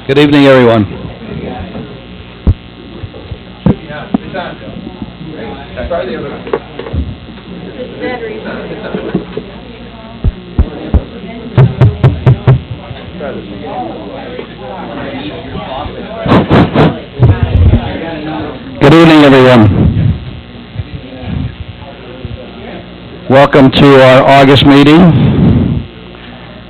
Good evening, everyone. Good evening, everyone. Welcome to our August meeting.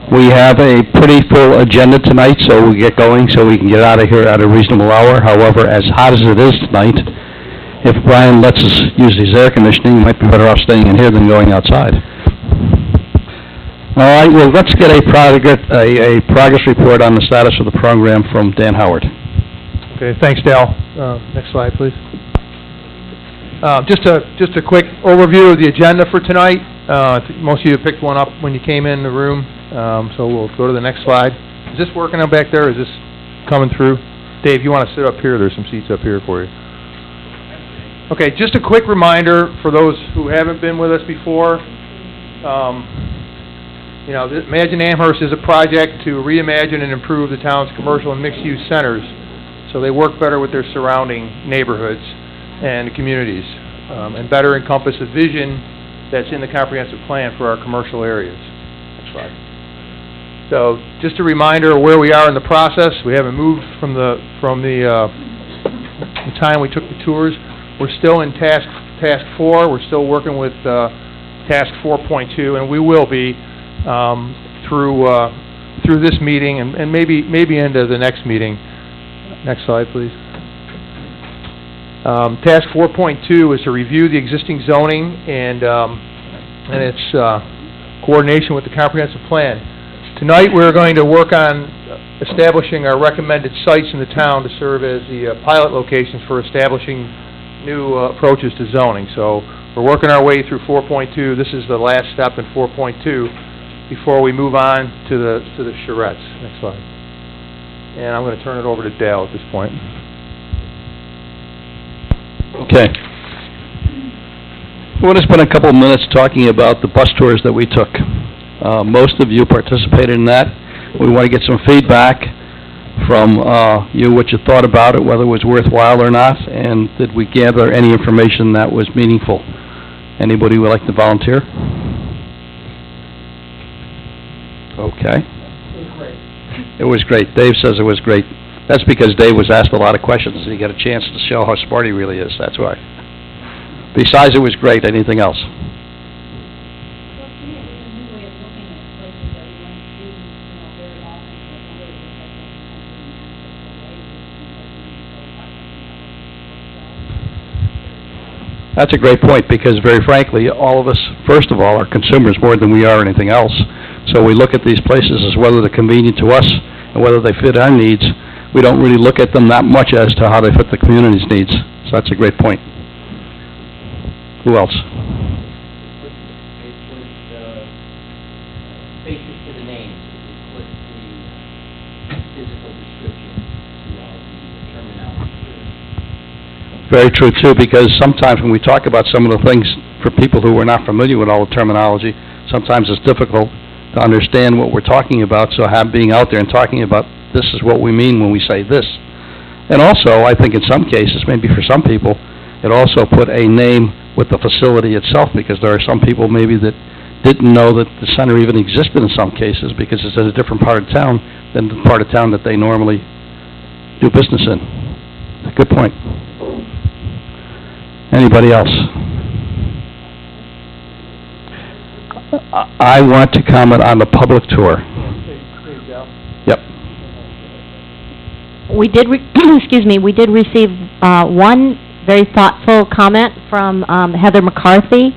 We have a pretty full agenda tonight, so we'll get going so we can get out of here at a reasonable hour. However, as hot as it is tonight, if Brian lets us use his air conditioning, we might be better off staying in here than going outside. All right, well, let's get a progress report on the status of the program from Dan Howard. Okay, thanks, Dale. Next slide, please. Just a quick overview of the agenda for tonight. Most of you picked one up when you came in the room, so we'll go to the next slide. Is this working out back there? Is this coming through? Dave, you want to sit up here? There's some seats up here for you. Okay, just a quick reminder for those who haven't been with us before. Imagine Amherst is a project to reimagine and improve the town's commercial and mixed-use centers so they work better with their surrounding neighborhoods and communities, and better encompass the vision that's in the comprehensive plan for our commercial areas. Next slide. So, just a reminder of where we are in the process. We haven't moved from the time we took the tours. We're still in task 4. We're still working with task 4.2, and we will be through this meeting and maybe into the next meeting. Next slide, please. Task 4.2 is to review the existing zoning and its coordination with the comprehensive plan. Tonight we're going to work on establishing our recommended sites in the town to serve as the pilot locations for establishing new approaches to zoning. So we're working our way through 4.2. This is the last step in 4.2 before we move on to the charrettes. Next slide. And I'm going to turn it over to Dale at this point. Okay. I want to spend a couple of minutes talking about the bus tours that we took. Most of you participated in that. We want to get some feedback from you, what you thought about it, whether it was worthwhile or not, and did we gather any information that was meaningful. Anybody would like to volunteer? Okay. It was great. Dave says it was great. That's because Dave was asked a lot of questions and he got a chance to show how smart he really is. That's why. Besides, it was great. Anything else? That's a great point because, very frankly, all of us, first of all, are consumers more than we are anything else. So we look at these places as whether they're convenient to us and whether they fit our needs. We don't really look at them that much as to how they fit the community's needs. So that's a great point. Who else? Basic to the names, put the physical description to all the terminology. Very true, too, because sometimes when we talk about some of the things for people who are not familiar with all the terminology, sometimes it's difficult to understand what we're talking about, so being out there and talking about this is what we mean when we say this. And also, I think in some cases, maybe for some people, it also put a name with the facility itself, because there are some people maybe that didn't know that the center even existed in some cases because it's in a different part of town than the part of town that they normally do business in. Good point. Anybody else? I want to comment on the public tour. Yep. We did, excuse me, we did receive one very thoughtful comment from Heather McCarthy.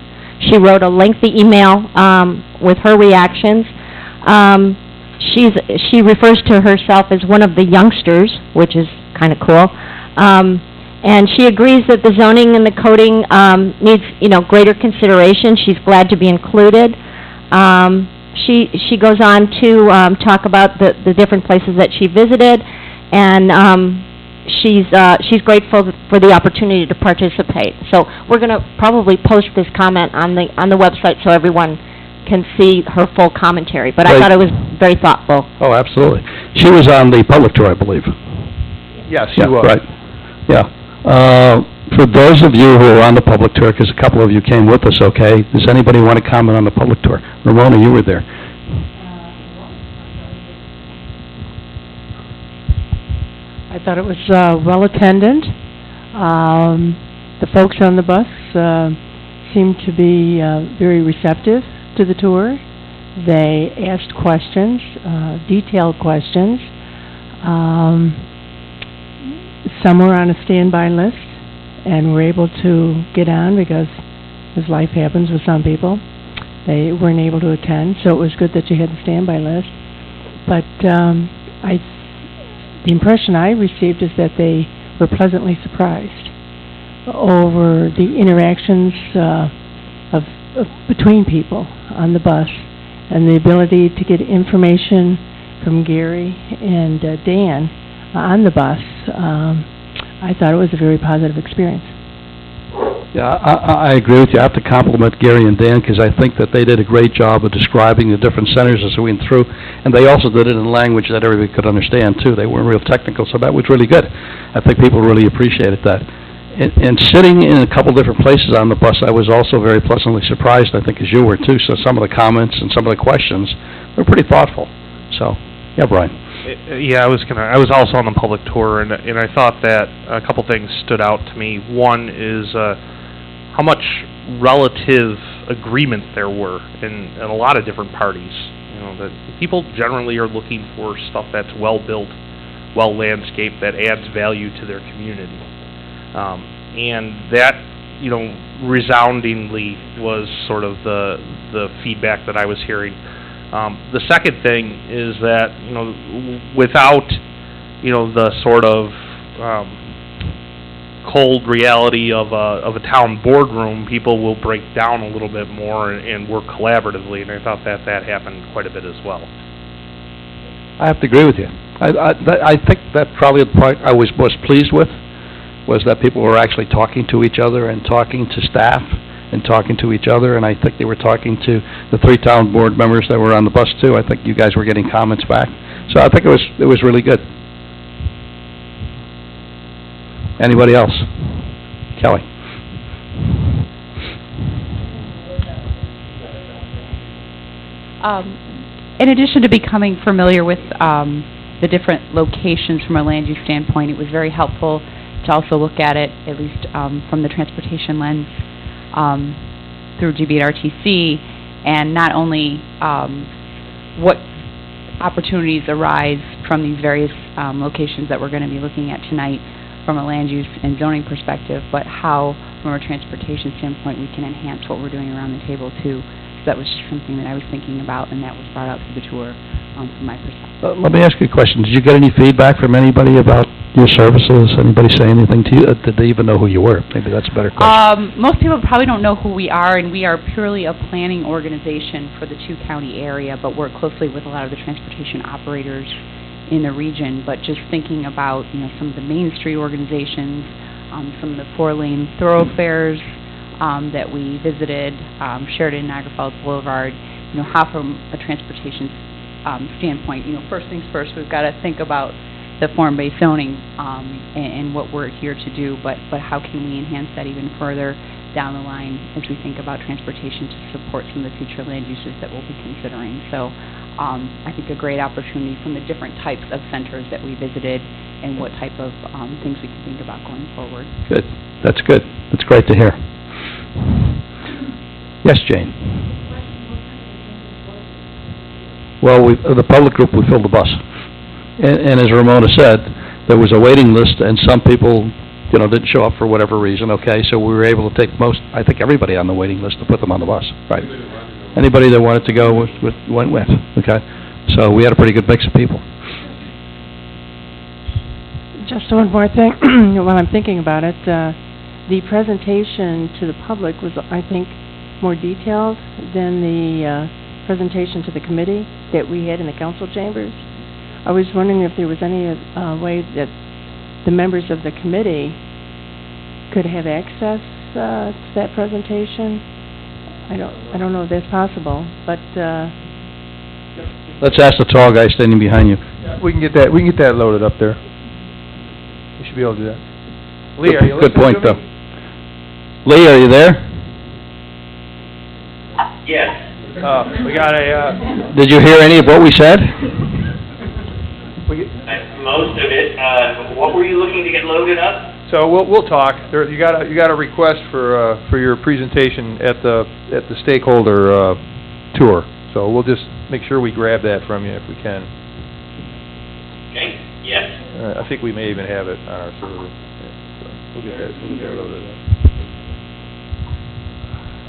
She wrote a lengthy email with her reactions. She refers to herself as one of the youngsters, which is kind of cool. And she agrees that the zoning and the coding needs, greater consideration. She's glad to be included. She goes on to talk about the different places that she visited, and she's grateful for the opportunity to participate. So we're going to probably post this comment on the website so everyone can see her full commentary, but I Right. thought it was very thoughtful. Oh, absolutely. She was on the public tour, I believe. Yes, Yeah, you will. right. Yeah. For those of you who are on the public tour, because a couple of you came with us, okay, does anybody want to comment on the public tour? Ramona, you were there. I thought it was well-attended. The folks on the bus seemed to be very receptive to the tour. They asked questions, detailed questions. Some were on a standby list and were able to get on because, as life happens with some people, they weren't able to attend, so it was good that you had the standby list. But the impression I received is that they were pleasantly surprised over the interactions of between people on the bus and the ability to get information from Gary and Dan on the bus. I thought it was a very positive experience. Yeah, I agree with you. I have to compliment Gary and Dan because I think that they did a great job of describing the different centers as we went through, and they also did it in language that everybody could understand, too. They weren't real technical, so that was really good. I think people really appreciated that. And sitting in a couple different places on the bus, I was also very pleasantly surprised, I think, as you were, too. So some of the comments and some of the questions were pretty thoughtful. So, yeah, Brian. Yeah, I was also on the public tour, and I thought that a couple things stood out to me. One is how much relative agreement there were in a lot of different parties. You know, that people generally are looking for stuff that's well built, well landscaped, that adds value to their community, and that, you know, resoundingly was sort of the feedback that I was hearing. The second thing is that, you know, without, you know, the sort of cold reality of a town boardroom, people will break down a little bit more and work collaboratively, and I thought that happened quite a bit as well. I have to agree with you. I think that probably the part I was most pleased with was that people were actually talking to each other and talking to staff and talking to each other, and I think they were talking to the 3 town board members that were on the bus, too. I think you guys were getting comments back. So I think it was really good. Anybody else? Kelly? In addition to becoming familiar with the different locations from a land use standpoint, it was very helpful to also look at it, at least from the transportation lens, through GB&RTC, and not only what opportunities arise from these various locations that we're going to be looking at tonight from a land use and zoning perspective, but how, from a transportation standpoint, we can enhance what we're doing around the table, too. So that was just something that I was thinking about, and that was brought out through the tour from my perspective. Let me ask you a question. Did you get any feedback from anybody about your services? Anybody say anything to you? Did they even know who you were? Maybe that's a better question. Most people probably don't know who we are, and we are purely a planning organization for the 2-county area, but work closely with a lot of the transportation operators in the region. But just thinking about, you know, some of the Main Street organizations, some of the 4-lane thoroughfares that we visited, Sheridan, Niagara Falls Boulevard, you know, how from a transportation standpoint, you know, first things first, we've got to think about the form-based zoning and what we're here to do, but how can we enhance that even further down the line as we think about transportation to support some of the future land uses that we'll be considering. So I think a great opportunity from the different types of centers that we visited and what type of things we can think about going forward. Good. That's good. That's great to hear. Yes, Jane? Well, the public group, we filled the bus. And as Ramona said, there was a waiting list, and some people, you know, didn't show up for whatever reason, okay? So we were able to take I think everybody on the waiting list to put them on the bus, right? Anybody that wanted to go went with, okay? So we had a pretty good mix of people. Just one more thing, while I'm thinking about it, the presentation to the public was, I think, more detailed than the presentation to the committee that we had in the council chambers. I was wondering if there was any way that the members of the committee could have access to that presentation. I don't know if that's possible, but, Let's ask the tall guy standing behind you. We can get that loaded up there. We should be able to do that. Lee, are you Good listening point, to though. me? Lee, are you there? Yes. We got a, Did you hear any of what we said? Most of it. What were you looking to get loaded up? so we'll talk. You got a request for your presentation at the stakeholder, tour. So we'll just make sure we grab that from you if we can. Okay, yes. I think we may even have it on our server. So we'll get that loaded up.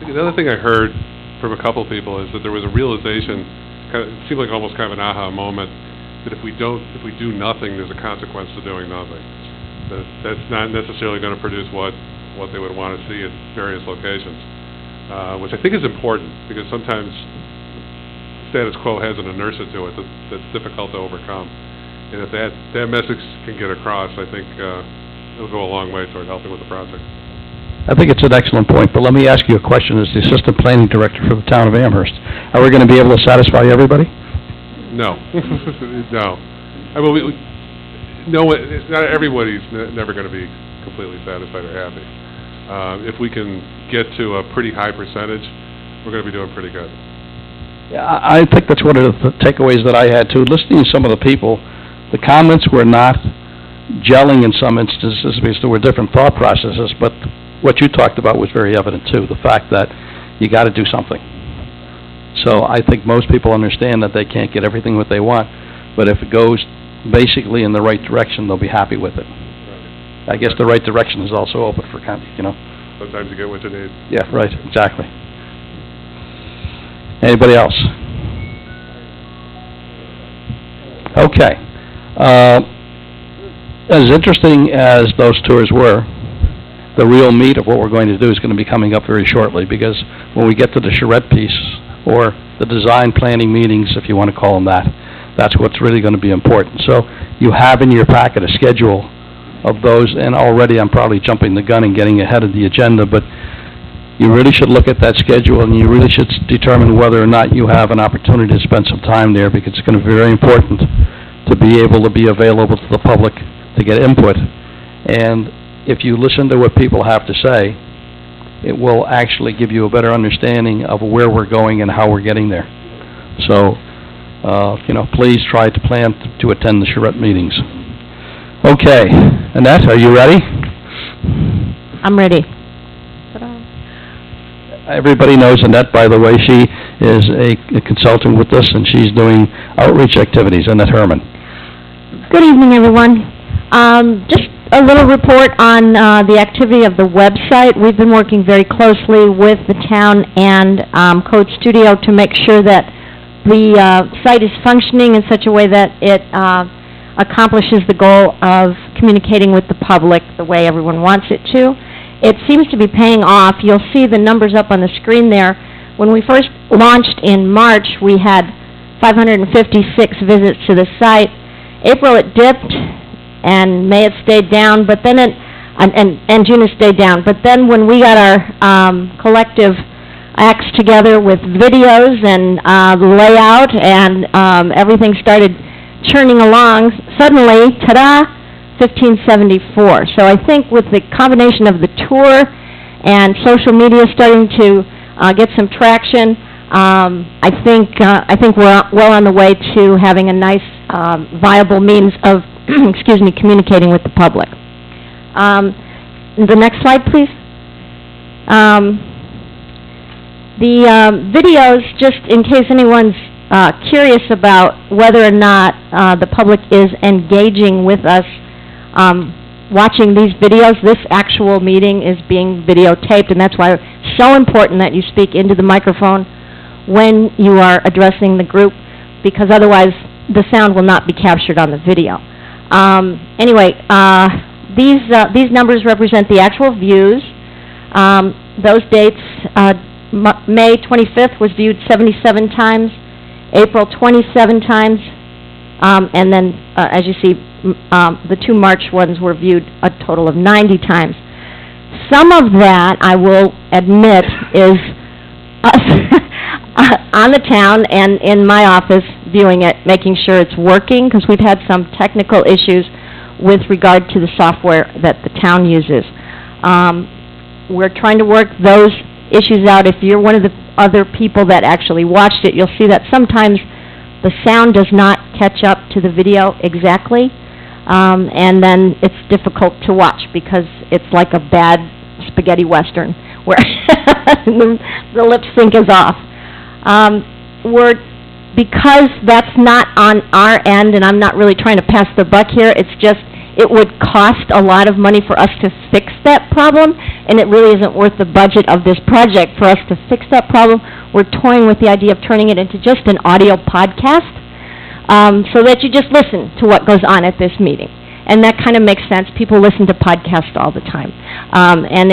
Another thing I heard from a couple people is that there was a realization, it seemed like almost kind of an aha moment, that if we do nothing, there's a consequence to doing nothing. That's not necessarily going to produce what they would want to see at various locations, which I think is important, because sometimes status quo has an inertia to it that's difficult to overcome. And if that message can get across, I think it'll go a long way toward helping with the project. I think it's an excellent point, but let me ask you a question as the Assistant Planning Director for the town of Amherst. Are we going to be able to satisfy everybody? No. No. I mean, not everybody's never going to be completely satisfied or happy. If we can get to a pretty high percentage, we're going to be doing pretty good. Yeah, I think that's one of the takeaways that I had too. Listening to some of the people, the comments were not gelling in some instances because there were different thought processes, but what you talked about was very evident too, the fact that you got to do something. So I think most people understand that they can't get everything what they want, but if it goes basically in the right direction, they'll be happy with it. I guess the right direction is also open for, Sometimes you get what you need. Yeah, right, exactly. Anybody else? Okay. As interesting as those tours were, the real meat of what we're going to do is going to be coming up very shortly, because when we get to the charrette piece, or the design planning meetings, if you want to call them that, that's what's really going to be important. So you have in your packet a schedule of those, and already I'm probably jumping the gun and getting ahead of the agenda, but you really should look at that schedule, and you really should determine whether or not you have an opportunity to spend some time there, because it's going to be very important to be able to be available to the public to get input. And if you listen to what people have to say, it will actually give you a better understanding of where we're going and how we're getting there. So, please try to plan to attend the charrette meetings. Okay, Annette, are you ready? I'm ready. Everybody knows Annette, by the way. She is a consultant with us, and she's doing outreach activities. Annette Herman. Good evening, everyone. Just a little report on the activity of the website. We've been working very closely with the town and Code Studio to make sure that the site is functioning in such a way that it accomplishes the goal of communicating with the public the way everyone wants it to. It seems to be paying off. You'll see the numbers up on the screen there. When we first launched in March, we had 556 visits to the site. April it dipped, and May it stayed down, but then and June it stayed down. But then when we got our collective acts together with videos and layout and everything started churning along, suddenly, ta-da, 1574. So I think with the combination of the tour and social media starting to get some traction, I think we're well on the way to having a nice, viable means of, communicating with the public. The next slide, please. The videos, just in case anyone's curious about whether or not the public is engaging with us watching these videos, this actual meeting is being videotaped, and that's why it's so important that you speak into the microphone when you are addressing the group, because otherwise the sound will not be captured on the video. Anyway, these numbers represent the actual views. Those dates, May 25th was viewed 77 times, April 27 times, and then, as you see, the two March ones were viewed a total of 90 times. Some of that, I will admit, is on the town and in my office, viewing it, making sure it's working, because we've had some technical issues with regard to the software that the town uses. We're trying to work those issues out. If you're one of the other people that actually watched it, you'll see that sometimes the sound does not catch up to the video exactly, and then it's difficult to watch because it's like a bad spaghetti western where the lip sync is off. Because that's not on our end, and I'm not really trying to pass the buck here, it's just, it would cost a lot of money for us to fix that problem, and it really isn't worth the budget of this project for us to fix that problem. We're toying with the idea of turning it into just an audio podcast, so that you just listen to what goes on at this meeting. And that kind of makes sense. People listen to podcasts all the time. And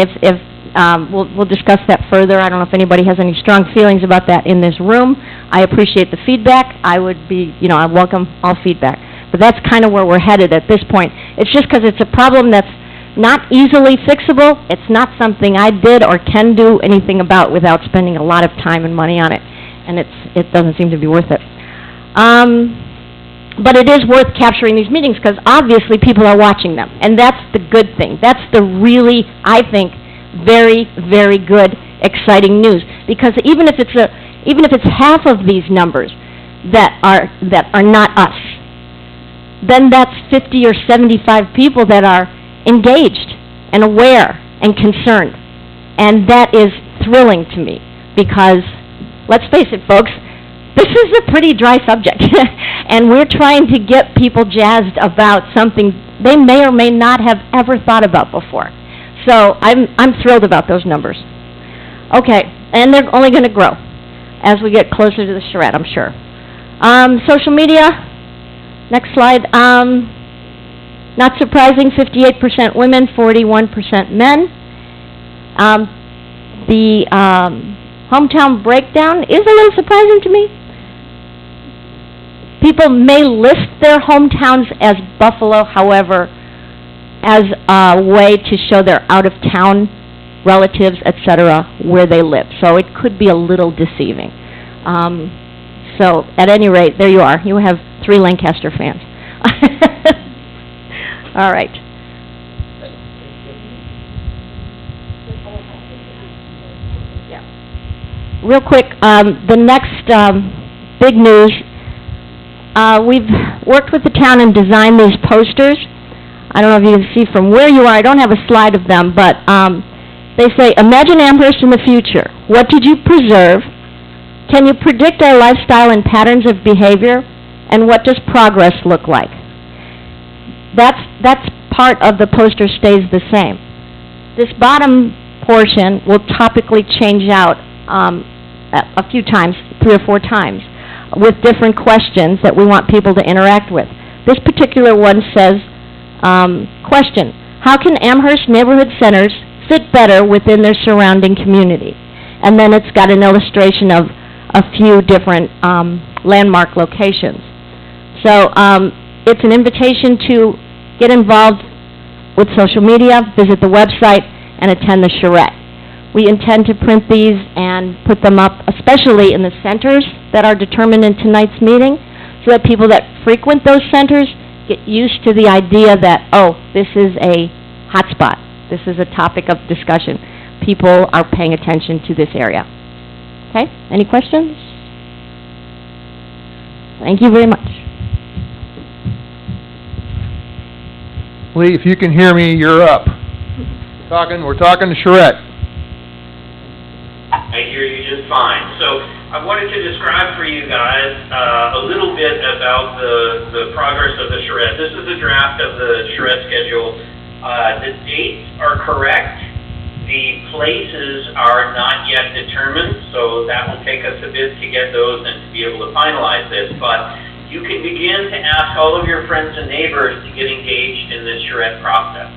we'll discuss that further. I don't know if anybody has any strong feelings about that in this room. I appreciate the feedback. I welcome all feedback. But that's kind of where we're headed at this point. It's just because it's a problem that's not easily fixable. It's not something I did or can do anything about without spending a lot of time and money on it. And it doesn't seem to be worth it. But it is worth capturing these meetings because obviously people are watching them. And that's the good thing. That's the really, I think, very, very good, exciting news. Because even if it's half of these numbers that are not us, then that's 50 or 75 people that are engaged and aware and concerned. And that is thrilling to me because, let's face it, folks, this is a pretty dry subject. And we're trying to get people jazzed about something they may or may not have ever thought about before. So I'm thrilled about those numbers. Okay, and they're only going to grow as we get closer to the charrette, I'm sure. Social media, next slide. Not surprising, 58% women, 41% men. The hometown breakdown is a little surprising to me. People may list their hometowns as Buffalo, however, as a way to show their out-of-town relatives, etc., where they live. So it could be a little deceiving. So at any rate, there you are. You have 3 Lancaster fans. All right. Yeah. Real quick, the next big news, we've worked with the town and designed these posters. I don't know if you can see from where you are. I don't have a slide of them, but they say, imagine Amherst in the future. What did you preserve? Can you predict our lifestyle and patterns of behavior? And what does progress look like? That's part of the poster stays the same. This bottom portion will topically change out a few times, 3 or 4 times, with different questions that we want people to interact with. This particular one says, question, how can Amherst neighborhood centers fit better within their surrounding community? And then it's got an illustration of a few different landmark locations. So it's an invitation to get involved with social media, visit the website, and attend the charrette. We intend to print these and put them up, especially in the centers that are determined in tonight's meeting, so that people that frequent those centers get used to the idea that, oh, this is a hot spot. This is a topic of discussion. People are paying attention to this area. Okay? Any questions? Thank you very much. Lee, if you can hear me, you're up. We're talking to charrette. I hear you just fine. So I wanted to describe for you guys a little bit about the progress of the charrette. This is a draft of the charrette schedule. The dates are correct. The places are not yet determined, so that will take us a bit to get those and to be able to finalize this. But you can begin to ask all of your friends and neighbors to get engaged in this charrette process.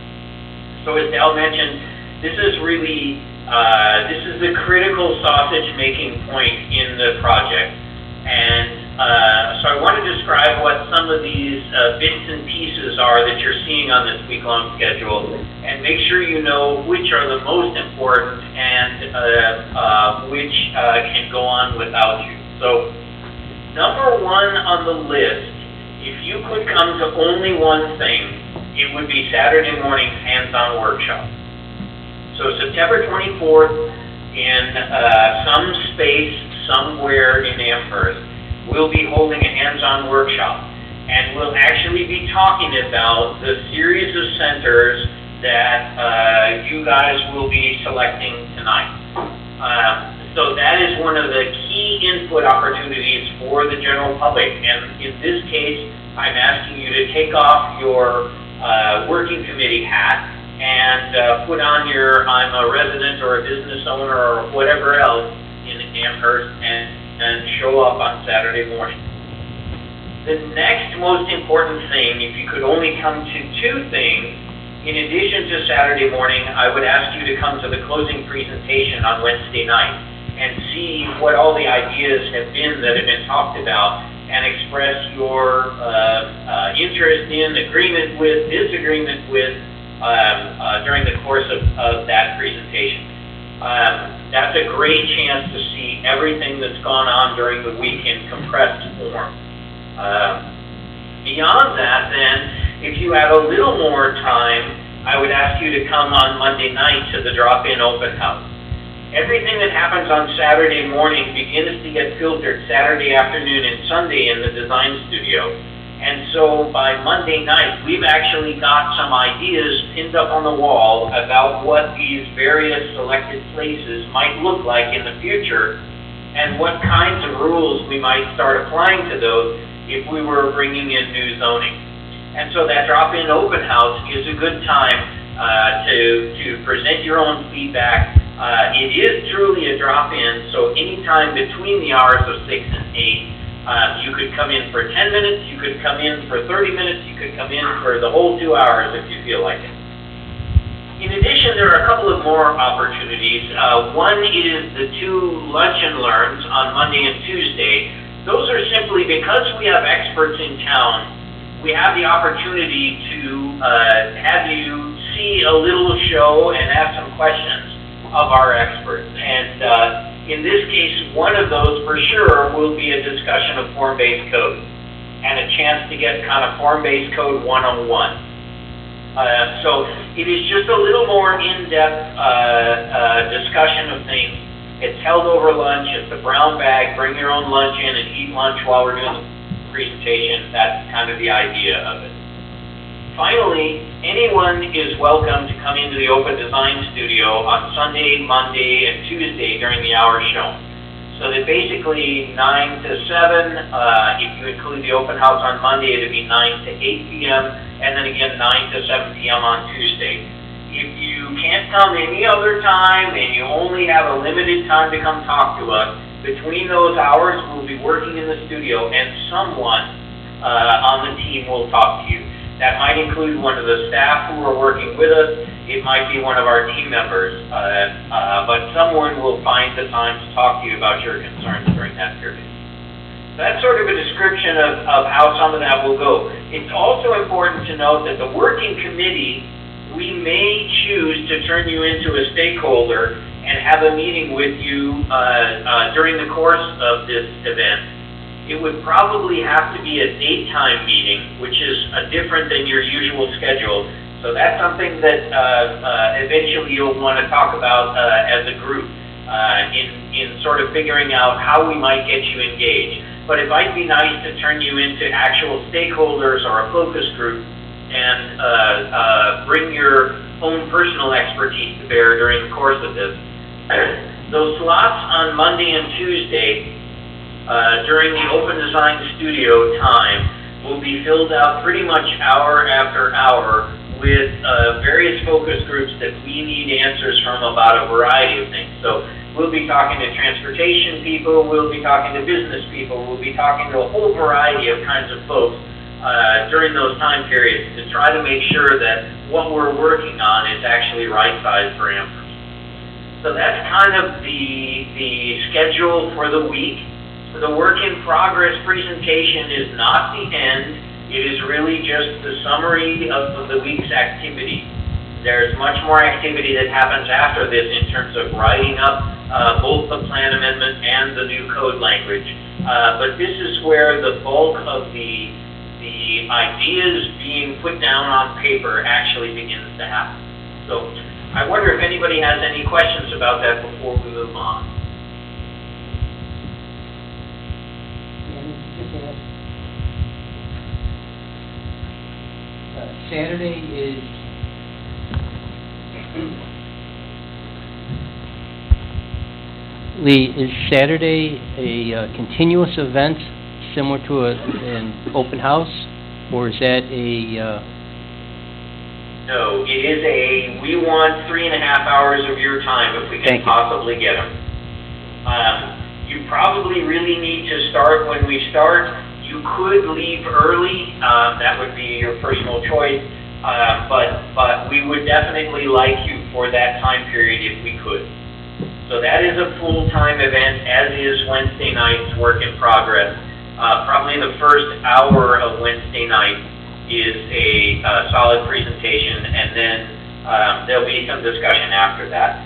So as Dal mentioned, this is really this is the critical sausage-making point in the project. And so I want to describe what some some of these bits and pieces are that you're seeing on this week-long schedule, and make sure you know which are the most important and which can go on without you. So, number one on the list, if you could come to only one thing, it would be Saturday morning's hands-on workshop. So September 24th, in some space somewhere in Amherst, we'll be holding a hands-on workshop. And we'll actually be talking about the series of centers that you guys will be selecting tonight. So that is one of the key input opportunities for the general public. And in this case, I'm asking you to take off your working committee hat and put on your I'm a resident or a business owner or whatever else in Amherst and show up on Saturday morning. The next most important thing, if you could only come to two things, in addition to Saturday morning, I would ask you to come to the closing presentation on Wednesday night and see what all the ideas have been that have been talked about and express your interest in, agreement with, disagreement with during the course of that presentation. That's a great chance to see everything that's gone on during the week in compressed form. Beyond that, then, if you have a little more time, I would ask you to come on Monday night to the drop-in open house. Everything that happens on Saturday morning begins to get filtered Saturday afternoon and Sunday in the design studio. And so by Monday night, we've actually got some ideas pinned up on the wall about what these various selected places might look like in the future and what kinds of rules we might start applying to those if we were bringing in new zoning. And so that drop-in open house is a good time to present your own feedback. It is truly a drop-in, so anytime between the hours of 6 and 8, you could come in for 10 minutes, you could come in for 30 minutes, you could come in for the whole 2 hours if you feel like it. In addition, there are a couple of more opportunities. One is the 2 lunch and learns on Monday and Tuesday. Those are simply because we have experts in town, we have the opportunity to have you see a little show and ask some questions of our experts. And in this case, one of those for sure will be a discussion of form-based code and a chance to get kind of form-based code 101. So it is just a little more in-depth discussion of things. It's held over lunch. It's a brown bag. Bring your own lunch in and eat lunch while we're doing the presentation. That's kind of the idea of it. Finally, anyone is welcome to come into the Open Design Studio on Sunday, Monday, and Tuesday during the hours shown. So that basically 9 to 7, if you include the open house on Monday, it would be 9 to 8 p.m., and then again 9 to 7 p.m. on Tuesday. If you can't come any other time and you only have a limited time to come talk to us, between those hours we'll be working in the studio and someone on the team will talk to you. That might include one of the staff who are working with us. It might be one of our team members, but someone will find the time to talk to you about your concerns during that period. That's sort of a description of how some of that will go. It's also important to note that the working committee, we may choose to turn you into a stakeholder and have a meeting with you during the course of this event. It would probably have to be a daytime meeting, which is different than your usual schedule. So that's something that eventually you'll want to talk about as a group in sort of figuring out how we might get you engaged. But it might be nice to turn you into actual stakeholders or a focus group and bring your own personal expertise to bear during the course of this. Those slots on Monday and Tuesday during the Open Design Studio time will be filled out pretty much hour after hour with various focus groups that we need answers from about a variety of things. So we'll be talking to transportation people, we'll be talking to business people, we'll be talking to a whole variety of kinds of folks during those time periods to try to make sure that what we're working on is actually right-sized for Amherst. So that's kind of the schedule for the week. The work-in-progress presentation is not the end. It is really just the summary of the week's activity. There's much more activity that happens after this in terms of writing up both the plan amendment and the new code language. But this is where the bulk of the ideas being put down on paper actually begins to happen. So I wonder if anybody has any questions about that before we move on. Saturday is Lee, is Saturday a continuous event similar to an open house, or is that a... No, it is we want 3.5 hours of your time if we can possibly get them. You probably really need to start when we start. You could leave early, that would be your personal choice, but we would definitely like you for that time period if we could. So that is a full-time event, as is Wednesday night's work in progress. Probably the first hour of Wednesday night is a solid presentation, and then there'll be some discussion after that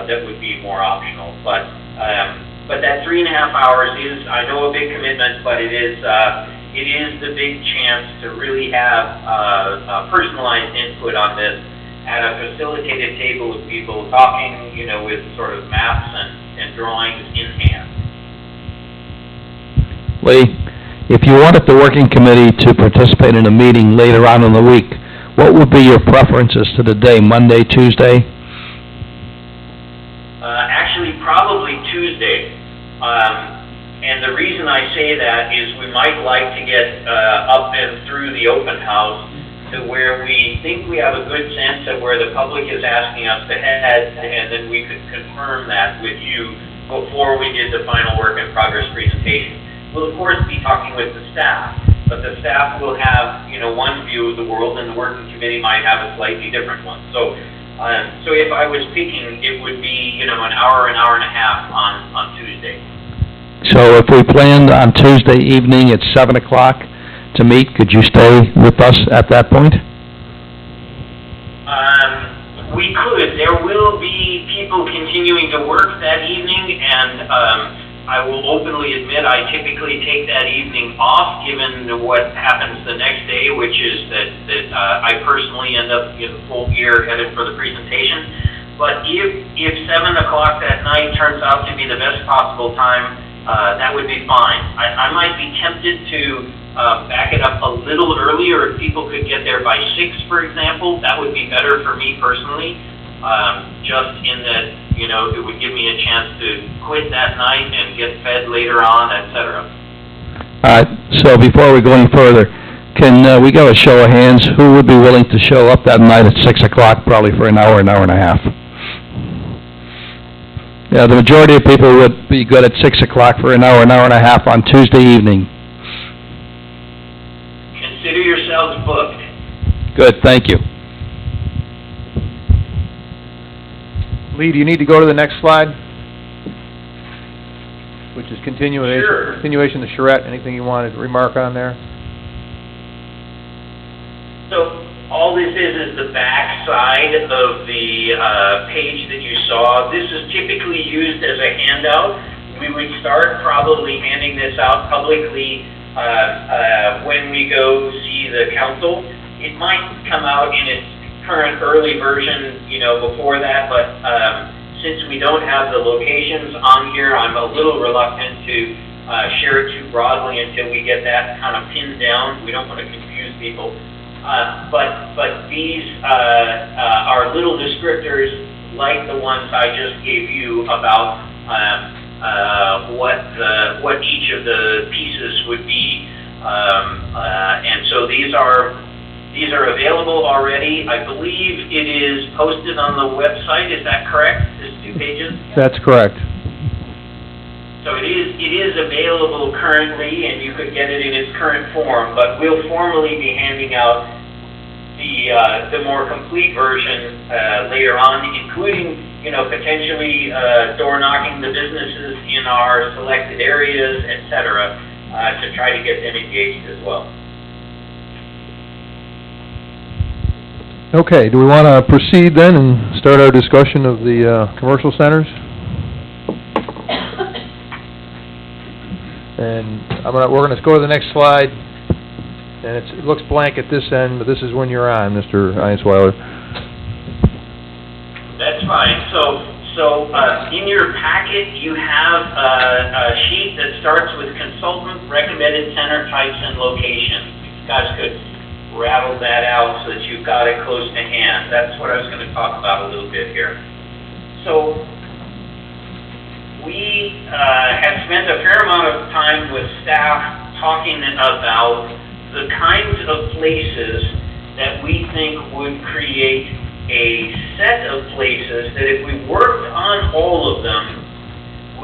that would be more optional. But that 3.5 hours is, I know, a big commitment, but it is the big chance to really have personalized input on this at a facilitated table with people talking, with sort of maps and drawings in hand. Lee, if you wanted the working committee to participate in a meeting later on in the week, what would be your preferences to the day, Monday, Tuesday? Actually, probably Tuesday. And the reason I say that is we might like to get up and through the open house to where we think we have a good sense of where the public is asking us to head, and then we could confirm that with you before we did the final work in progress presentation. We'll of course be talking with the staff, but the staff will have, one view of the world, and the working committee might have a slightly different one. So if I was picking, it would be, an hour and a half on Tuesday. So if we planned on Tuesday evening at 7 o'clock to meet, could you stay with us at that point? We could. There will be people continuing to work that evening, and I will openly admit I typically take that evening off, given what happens the next day, which is that I personally end up in full gear headed for the presentation. But if 7 o'clock that night turns out to be the best possible time, that would be fine. I might be tempted to back it up a little earlier. If people could get there by 6, for example, that would be better for me personally, just in that, it would give me a chance to quit that night and get fed later on, etc. All right, so before we go any further, can we go a show of hands? Who would be willing to show up that night at 6 o'clock, probably for an hour and a half? Yeah, the majority of people would be good at 6 o'clock for an hour and a half on Tuesday evening. Consider yourselves booked. Good, thank you. Lee, do you need to go to the next slide? Which is continuation. Sure. Continuation of the charrette. Anything you wanted to remark on there? So all this is the back side of the page that you saw. This is typically used as a handout. We would start probably handing this out publicly when we go see the council. It might come out in its current early version, before that, but since we don't have the locations on here, I'm a little reluctant to share it too broadly until we get that kind of pinned down. We don't want to confuse people. But these are little descriptors like the ones I just gave you about what each of the pieces would be, and so these are available already. I believe it is posted on the website. Is that correct? This 2 pages? That's correct. So it is available currently, and you could get it in its current form, but we'll formally be handing out the more complete version later on, including, potentially door knocking the businesses in our selected areas, etc., to try to get them engaged as well. Okay, do we want to proceed then and start our discussion of the commercial centers? And we're gonna go to the next slide, and it looks blank at this end, but this is when you're on, Mr. Einsweiler. That's fine. So in your packet, you have a sheet that starts with consultant, recommended center types, and location. You guys could rattle that out so that you've got it close to hand. That's what I was going to talk about a little bit here. So we have spent a fair amount of time with staff talking about the kinds of places that we think would create a set of places that if we worked on all of them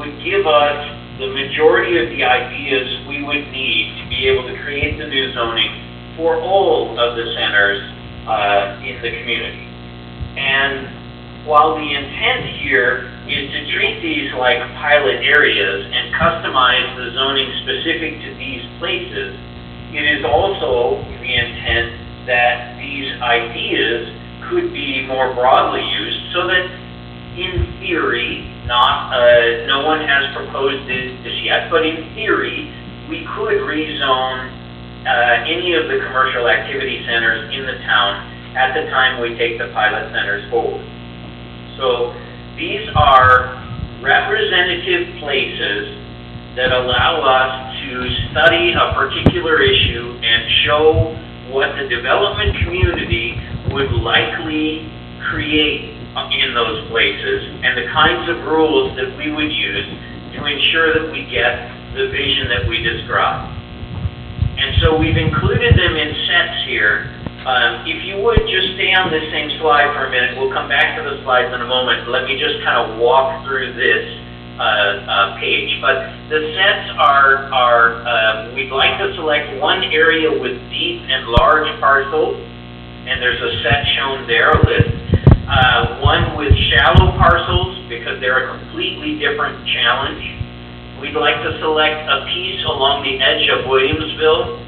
would give us the majority of the ideas we would need to be able to create the new zoning for all of the centers in the community. And while the intent here is to treat these like pilot areas and customize the zoning specific to these places, it is also the intent that these ideas could be more broadly used so that, in theory, no one has proposed this yet, but in theory, we could rezone any of the commercial activity centers in the town at the time we take the pilot centers forward. So these are representative places that allow us to study a particular issue and show what the development community would likely create in those places and the kinds of rules that we would use to ensure that we get the vision that we describe. And so we've included them in sets here. If you would just stay on this same slide for a minute, we'll come back to the slides in a moment. Let me just kind of walk through this page. But the sets are we'd like to select one area with deep and large parcels, and there's a set shown there, a list. One with shallow parcels, because they're a completely different challenge. We'd like to select a piece along the edge of Williamsville.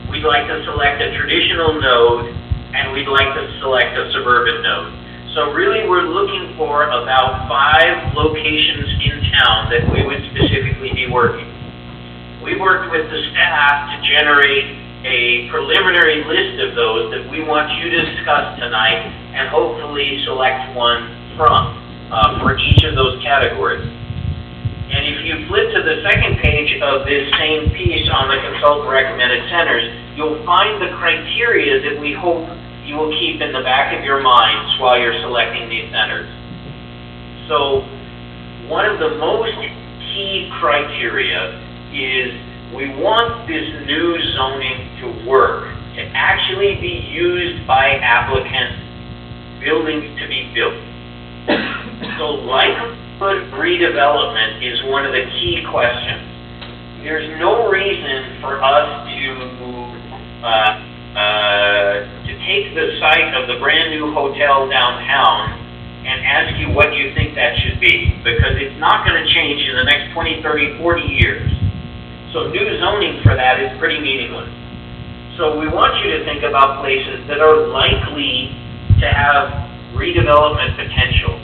We'd like to select a traditional node, and we'd like to select a suburban node. So really we're looking for about 5 locations in town that we would specifically be working. We worked with the staff to generate a preliminary list of those that we want you to discuss tonight and hopefully select one from for each of those categories. And if you flip to the second page of this same piece on the consultant recommended centers, you'll find the criteria that we hope you will keep in the back of your minds while you're selecting these centers. So one of the most key criteria is we want this new zoning to work, to actually be used by applicants, buildings to be built. So likelihood redevelopment is one of the key questions. There's no reason for us to take the site of the brand new hotel downtown and ask you what you think that should be, because it's not going to change in the next 20, 30, 40 years. So new zoning for that is pretty meaningless. So we want you to think about places that are likely to have redevelopment potential.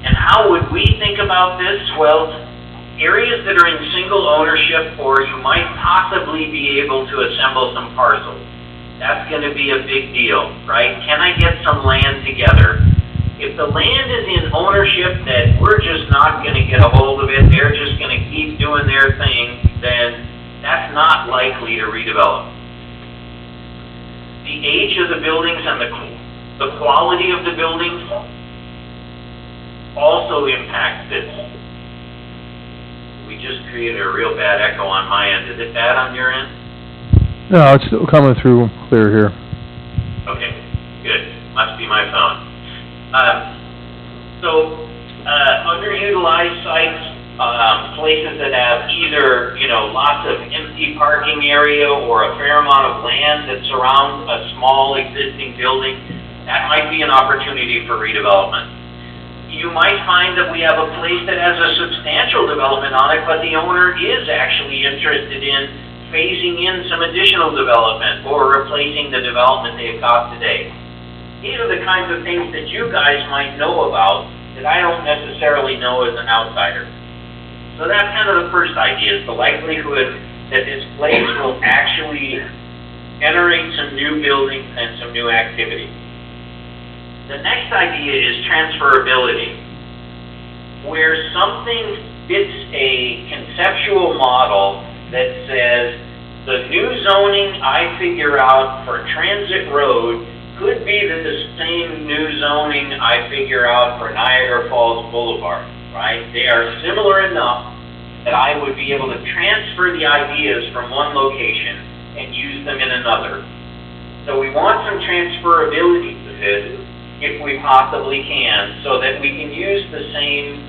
And how would we think about this? Well, areas that are in single ownership, or you might possibly be able to assemble some parcels. That's going to be a big deal, right? Can I get some land together? If the land is in ownership that we're just not going to get a hold of it, they're just going to keep doing their thing, then that's not likely to redevelop. The age of the buildings and the quality of the buildings also impact this. We just created a real bad echo on my end. Is it bad on your end? No, it's still coming through clear here. Okay, good. Must be my phone. Underutilized sites, places that have either, lots of empty parking area or a fair amount of land that surrounds a small existing building, that might be an opportunity for redevelopment. You might find that we have a place that has a substantial development on it, but the owner is actually interested in phasing in some additional development or replacing the development they've got today. these are the kinds of things that you guys might know about that I don't necessarily know as an outsider. So that's kind of the first idea, is the likelihood that this place will actually generate some new buildings and some new activity. The next idea is transferability, where something fits a conceptual model that says the new zoning I figure out for Transit Road could be the same new zoning I figure out for Niagara Falls Boulevard, right? They are similar enough that I would be able to transfer the ideas from one location and use them in another. So we want some transferability to this, if we possibly can, so that we can use the same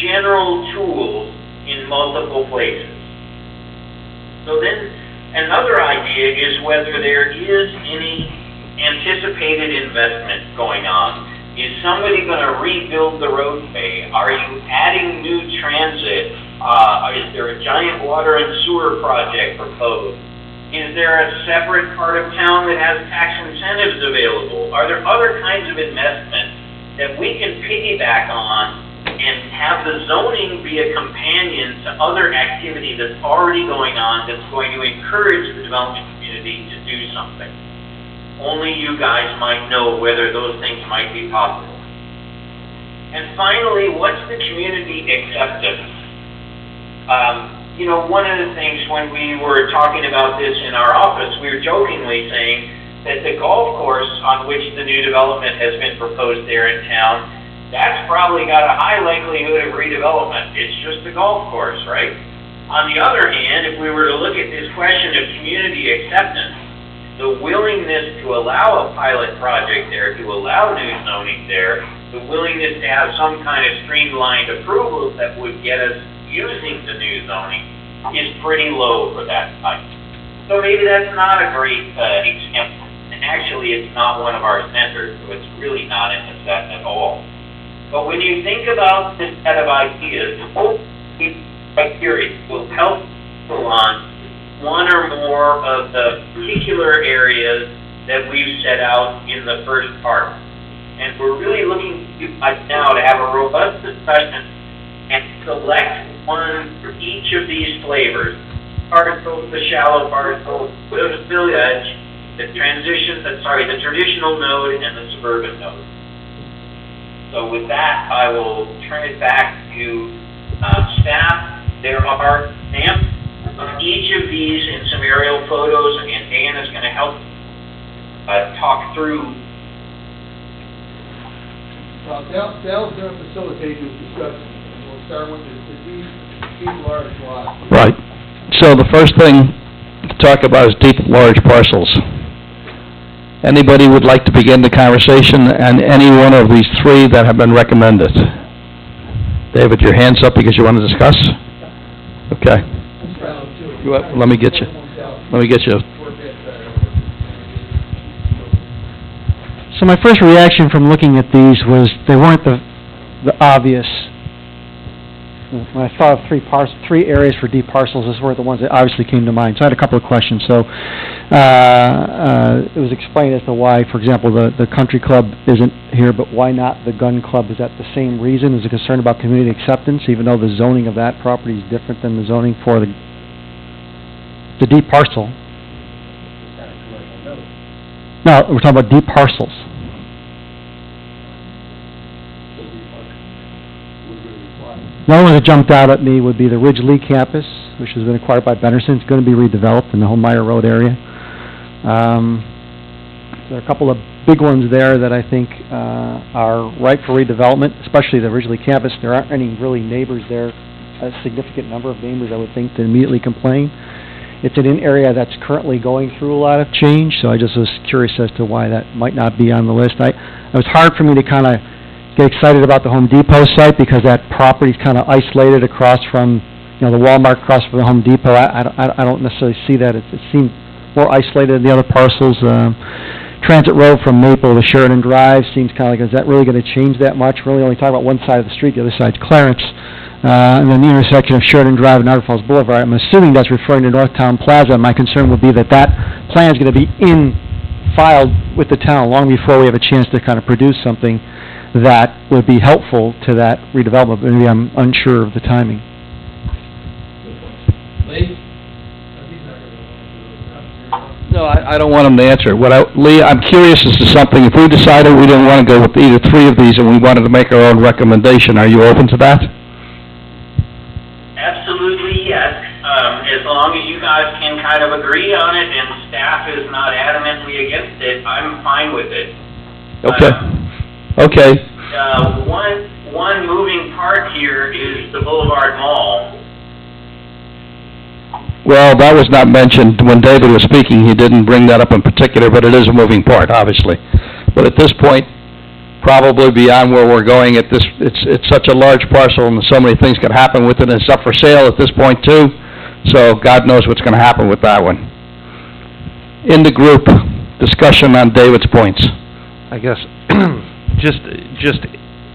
general tools in multiple places. So then, another idea is whether there is any anticipated investment going on. Is somebody going to rebuild the roadway? Are you adding new transit? Is there a giant water and sewer project proposed? Is there a separate part of town that has tax incentives available? Are there other kinds of investments that we can piggyback on and have the zoning be a companion to other activity that's already going on that's going to encourage the development community to do something? Only you guys might know whether those things might be possible. And finally, what's the community acceptance? You know, one of the things when we were talking about this in our office, we were jokingly saying that the golf course on which the new development has been proposed there in town, that's probably got a high likelihood of redevelopment. It's just a golf course, right? On the other hand, if we were to look at this question of community acceptance, the willingness to allow a pilot project there, to allow new zoning there, the willingness to have some kind of streamlined approvals that would get us using the new zoning is pretty low for that type. So maybe that's not a great example. And actually, it's not one of our centers, so it's really not in the set at all. But when you think about this set of ideas, both these criteria will help people on one or more of the particular areas that we've set out in the first part. And we're really looking now to have a robust discussion and select one for each of these flavors. Particles, the shallow particles, the village, the traditional node and the suburban node. So with that, I will turn it back to staff. There are samples of each of these in some aerial photos, and Dan is going to help talk through. Dal's going to facilitate this discussion. We'll start with the deep large lots. Right. So the first thing to talk about is deep, large parcels. Anybody would like to begin the conversation on any one of these three that have been recommended? David, your hand's up because you want to discuss? Okay. Let me get you. So my first reaction from looking at these was they weren't the obvious. When I thought of three areas for deep parcels, those were the ones that obviously came to mind. So I had a couple of questions. So it was explained as to why, for example, the country club isn't here, but why not the gun club? Is that the same reason? Is it concern about community acceptance, even though the zoning of that property is different than the zoning for the deep parcel? No, we're talking about deep parcels. The only one that jumped out at me would be the Ridge Lee campus, which has been acquired by Benderson. It's going to be redeveloped in the Homemeyer Road area. There are a couple of big ones there that I think are ripe for redevelopment, especially the Ridge Lee campus. There aren't any really neighbors there, a significant number of neighbors, I would think, to immediately complain. It's in an area that's currently going through a lot of change, so I just was curious as to why that might not be on the list. It was hard for me to kind of get excited about the Home Depot site because that property's kind of isolated across from, the Walmart across from the Home Depot. I don't necessarily see that. It seemed more isolated than the other parcels. Transit Road from Maple to Sheridan Drive seems kind of like, is that really going to change that much? Really only talking about one side of the street, the other side's Clarence. And then the intersection of Sheridan Drive and Niagara Falls Boulevard, I'm assuming that's referring to Northtown Plaza. My concern would be that plan is going to be in filed with the town long before we have a chance to kind of produce something that would be helpful to that redevelopment, but maybe I'm unsure of the timing. No, I don't want him to answer. Lee, I'm curious as to something. If we decided we didn't want to go with either three of these and we wanted to make our own recommendation, are you open to that? Absolutely, yes. As long as you guys can kind of agree on it and staff is not adamantly against it, I'm fine with it. Okay. Okay. One moving part here is the Boulevard Mall. Well, that was not mentioned when David was speaking. He didn't bring that up in particular, but it is a moving part, obviously. But at this point, probably beyond where we're going at this, it's such a large parcel and so many things could happen with it, and it's up for sale at this point too. So God knows what's going to happen with that one. In the group, discussion on David's points. I guess, just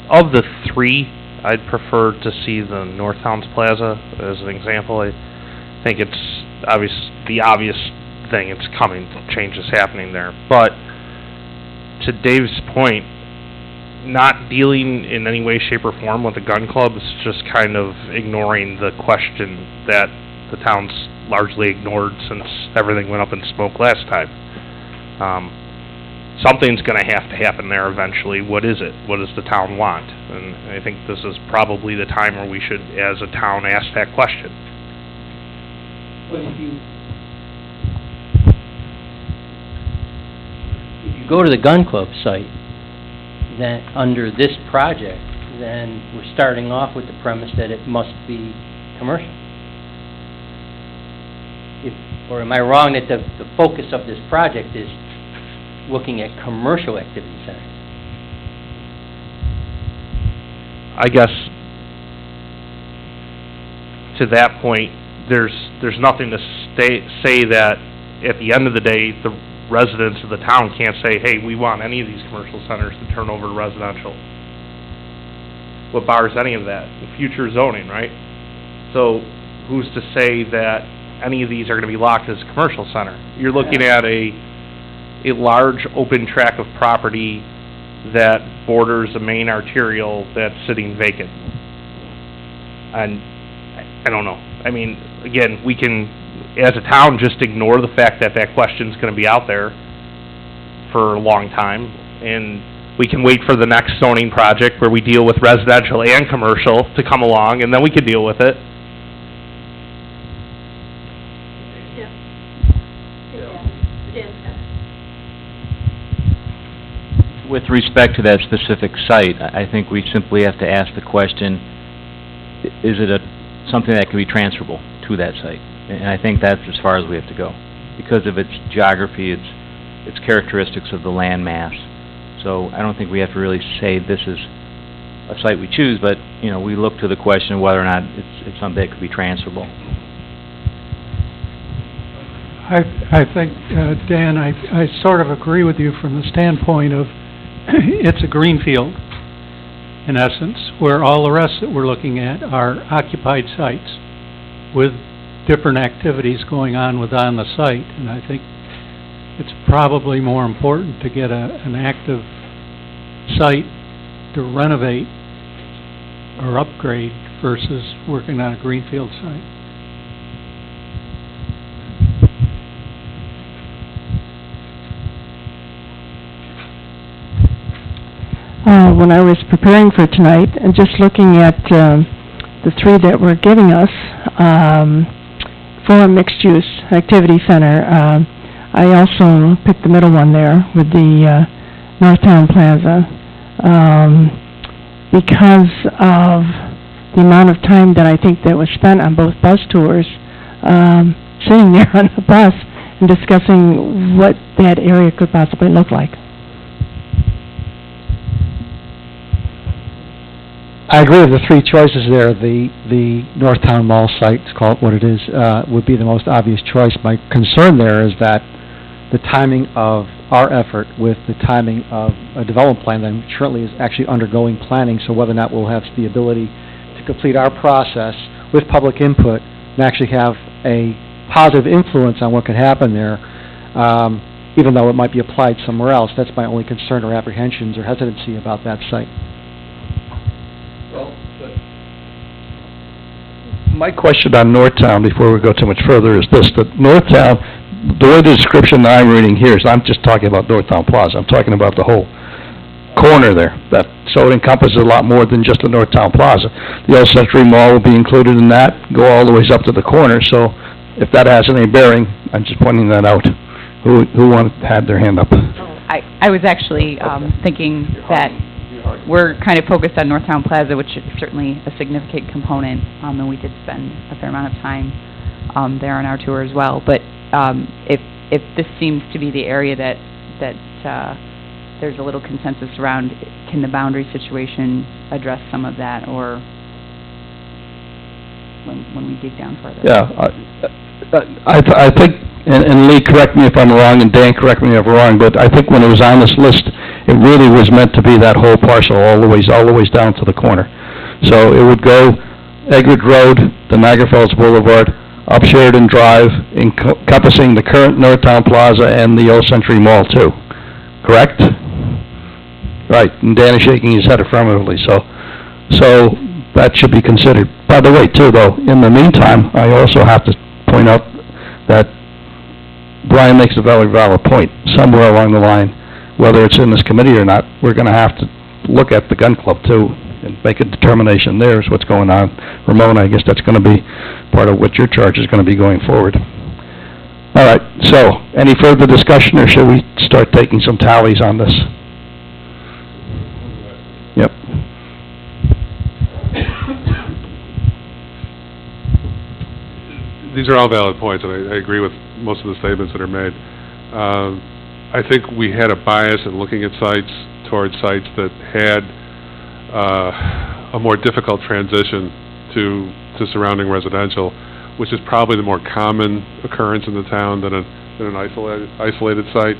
of the three, I'd prefer to see the North Towns Plaza as an example. I think it's the obvious thing. It's coming. Change is happening there. But to Dave's point, not dealing in any way, shape, or form with the gun club is just kind of ignoring the question that the town's largely ignored since everything went up in smoke last time. Something's going to happen there eventually. What is it? What does the town want? And I think this is probably the time where we should, as a town, ask that question. But if you go to the gun club site, then under this project, then we're starting off with the premise that it must be commercial. Or am I wrong that the focus of this project is looking at commercial activity centers? I guess to that point, there's nothing to say that at the end of the day, the residents of the town can't say, hey, we want any of these commercial centers to turn over to residential. What bars any of that? The future zoning, right? So who's to say that any of these are going to be locked as a commercial center? You're looking at a large open tract of property that borders a main arterial that's sitting vacant. And I don't know. I mean, again, we can, as a town, just ignore the fact that that question's going to be out there for a long time, and we can wait for the next zoning project where we deal with residential and commercial to come along, and then we can deal with it. With respect to that specific site, I think we simply have to ask the question, is it something that can be transferable to that site? And I think that's as far as we have to go, because of its geography, its characteristics of the land mass. So I don't think we have to really say this is a site we choose, but, you know, we look to the question of whether or not it's something that could be transferable. I think, Dan, I sort of agree with you from the standpoint of it's a greenfield, in essence, where all the rest that we're looking at are occupied sites with different activities going on within the site. And I think it's probably more important to get an active site to renovate or upgrade versus working on a greenfield site. When I was preparing for tonight and just looking at the three that were giving us for a mixed-use activity center, I also picked the middle one there with the Northtown Plaza because of the amount of time that I think that was spent on both bus tours, sitting there on the bus and discussing what that area could possibly look like. I agree with the three choices there. The Northtown Mall site, to call it what it is, would be the most obvious choice. My concern there is that the timing of our effort with the timing of a development plan that currently is actually undergoing planning, so whether or not we'll have the ability to complete our process with public input and actually have a positive influence on what could happen there, even though it might be applied somewhere else. That's my only concern or apprehensions or hesitancy about that site. My question on Northtown, before we go too much further, is this, that Northtown, the way the description that I'm reading here is, I'm just talking about Northtown Plaza, I'm talking about the whole corner there, so it encompasses a lot more than just the Northtown Plaza. The Old Century Mall will be included in that, go all the ways up to the corner, so if that has any bearing, I'm just pointing that out. Who had their hand up? I was actually thinking that we're kind of focused on Northtown Plaza, which is certainly a significant component, and we did spend a fair amount of time there on our tour as well. But if this seems to be the area that there's a little consensus around, can the boundary situation address some of that, or when we dig down further? Yeah, I think, and Lee, correct me if I'm wrong, and Dan, correct me if I'm wrong, but I think when it was on this list, it really was meant to be that whole parcel, all the ways down to the corner. So it would go Egrid Road, the Niagara Falls Boulevard, up Sheridan Drive, encompassing the current Northtown Plaza and the Old Century Mall too. Correct? Right, and Dan is shaking his head affirmatively, so that should be considered. By the way, too, though, in the meantime, I also have to point out that Brian makes a very valid point. Somewhere along the line, whether it's in this committee or not, we're going to have to look at the gun club, too, and make a determination there is what's going on. Ramona, I guess that's going to be part of what your charge is going to be going forward. All right, so, any further discussion, or should we start taking some tallies on this? Yep. These are all valid points, and I agree with most of the statements that are made. I think we had a bias in looking at sites towards sites that had a more difficult transition to surrounding residential, which is probably the more common occurrence in the town than an isolated site.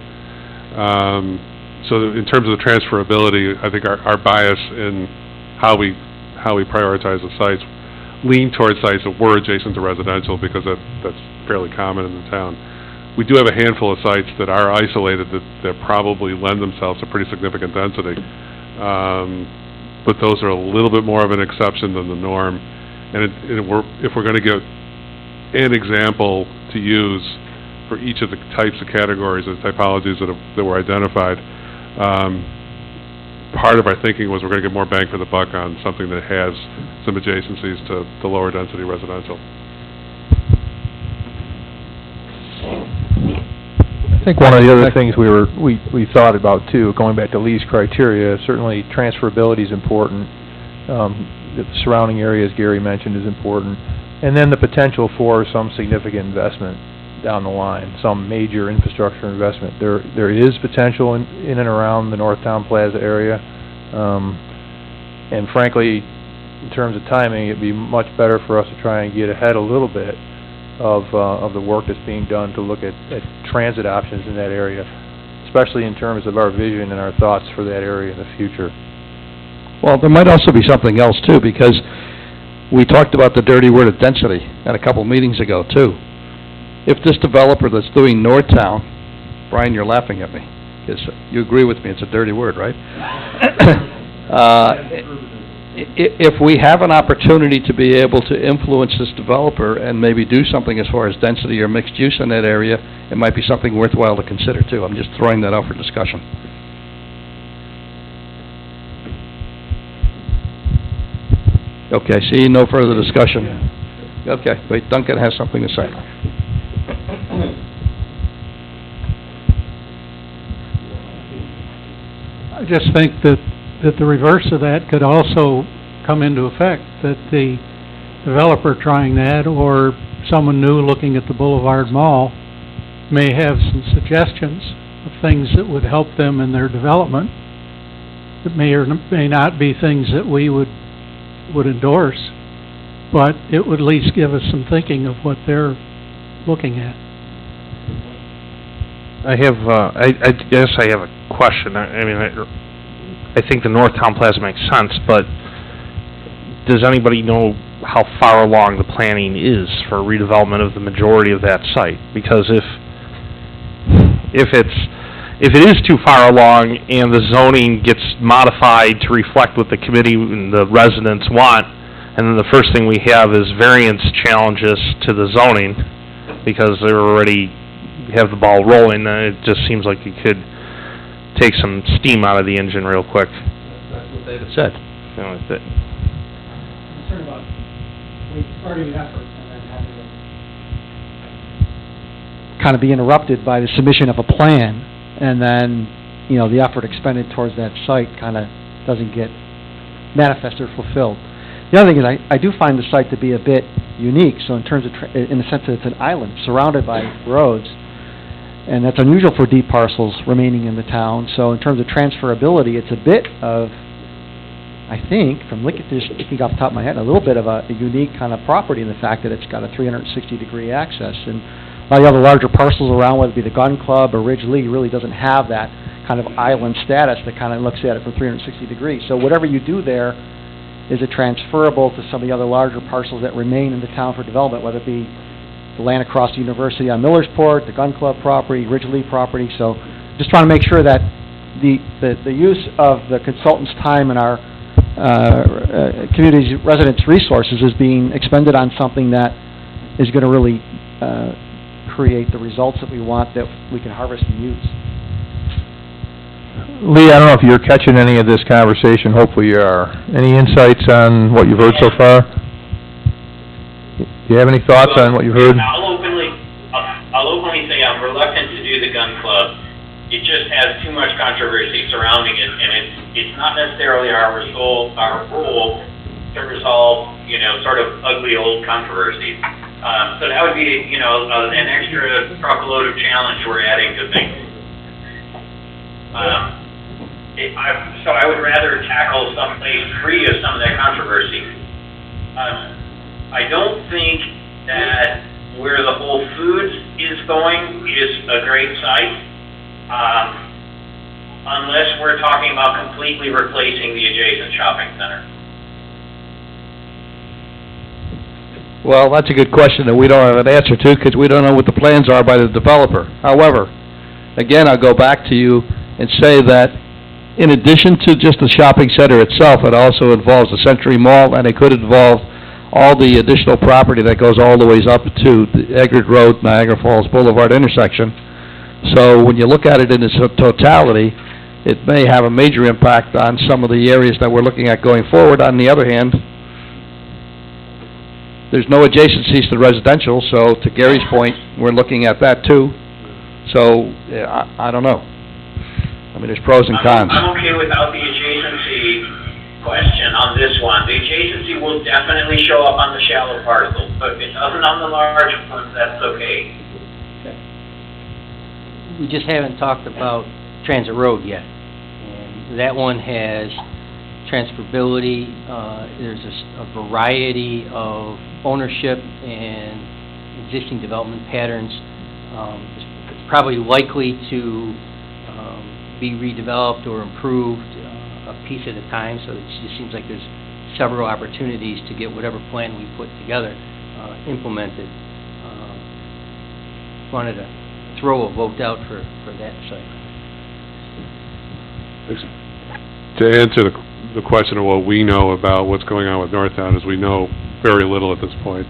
So in terms of the transferability, I think our bias in how we prioritize the sites lean towards sites that were adjacent to residential, because that's fairly common in the town. We do have a handful of sites that are isolated that probably lend themselves to pretty significant density. But those are a little bit more of an exception than the norm. And if we're going to give an example to use for each of the types of categories and typologies that were identified, part of our thinking was we're going to get more bang for the buck on something that has some adjacencies to lower density residential. I think one of the other things we thought about too, going back to Lee's criteria, certainly transferability is important. The surrounding areas Gary mentioned is important, and then the potential for some significant investment down the line, some major infrastructure investment. There is potential in and around the Northtown Plaza area, and frankly, in terms of timing, it'd be much better for us to try and get ahead a little bit of the work that's being done to look at transit options in that area, especially in terms of our vision and our thoughts for that area in the future. Well, there might also be something else, too, because we talked about the dirty word of density at a couple meetings ago, too. If this developer that's doing Northtown, Brian, you're laughing at me, because you agree with me, it's a dirty word, right? If we have an opportunity to be able to influence this developer and maybe do something as far as density or mixed use in that area, it might be something worthwhile to consider, too. I'm just throwing that out for discussion. Okay, see, no further discussion. Okay, wait, Duncan has something to say. I just think that the reverse of that could also come into effect, that the developer trying that or someone new looking at the Boulevard Mall may have some suggestions of things that would help them in their development that may or may not be things that we would endorse, but it would at least give us some thinking of what they're looking at. I guess I have a question. I think the Northtown Plaza makes sense, but does anybody know how far along the planning is for redevelopment of the majority of that site? Because if it is too far along and the zoning gets modified to reflect what the committee and the residents want, and then the first thing we have is variance challenges to the zoning, because they already have the ball rolling, it just seems like you could take some steam out of the engine real quick. That's what David said. You know, Concerned about starting an effort and then having it kind of be interrupted by the submission of a plan, and then, you know, the effort expended towards that site kind of doesn't get manifested or fulfilled. The other thing is, I do find the site to be a bit unique, so in terms of, in the sense that it's an island surrounded by roads, and that's unusual for deep parcels remaining in the town, so in terms of transferability, it's a bit of, I think, from looking off the top of my head, a little bit of a unique kind of property in the fact that it's got a 360-degree access, and a lot of the other larger parcels around, whether it be the Gun Club or Ridge League, really doesn't have that kind of island status that kind of looks at it from 360 degrees. So whatever you do there, is it transferable to some of the other larger parcels that remain in the town for development, whether it be the land across the university on Millersport, the Gun Club property, Ridge League property. So just trying to make sure that the use of the consultant's time and our community's residents' resources is being expended on something that is going to really create the results that we want, that we can harvest and use. Lee, I don't know if you're catching any of this conversation. Hopefully you are. Any insights on what you've heard so far? Do you have any thoughts on what you've heard? I'll openly say I'm reluctant to do the gun club. It just has too much controversy surrounding it, and it's not necessarily our role to resolve, you know, sort of ugly old controversies. So that would be, you know, an extra truckload of challenge we're adding to things. So I would rather tackle someplace free of some of that controversy. I don't think that where the Whole Foods is going is a great site, unless we're talking about completely replacing the adjacent shopping center. Well, that's a good question that we don't have an answer to, because we don't know what the plans are by the developer. However, again, I'll go back to you and say that in addition to just the shopping center itself, it also involves the Century Mall, and it could involve all the additional property that goes all the ways up to the Eggert Road, Niagara Falls Boulevard intersection. So when you look at it in its totality, it may have a major impact on some of the areas that we're looking at going forward. On the other hand, there's no adjacencies to residential, so to Gary's point, we're looking at that too. So, yeah, I don't know. I mean, there's pros and cons. I'm okay without the adjacency question on this one. The adjacency will definitely show up on the shallow parcels, but if it doesn't on the large ones, that's okay. We just haven't talked about Transit Road yet, and that one has transferability. There's a variety of ownership and existing development patterns. It's probably likely to be redeveloped or improved a piece at a time, so it just seems like there's several opportunities to get whatever plan we put together implemented. Wanted to throw a vote out for that site. To answer the question of what we know about what's going on with Northtown, is we know very little at this point.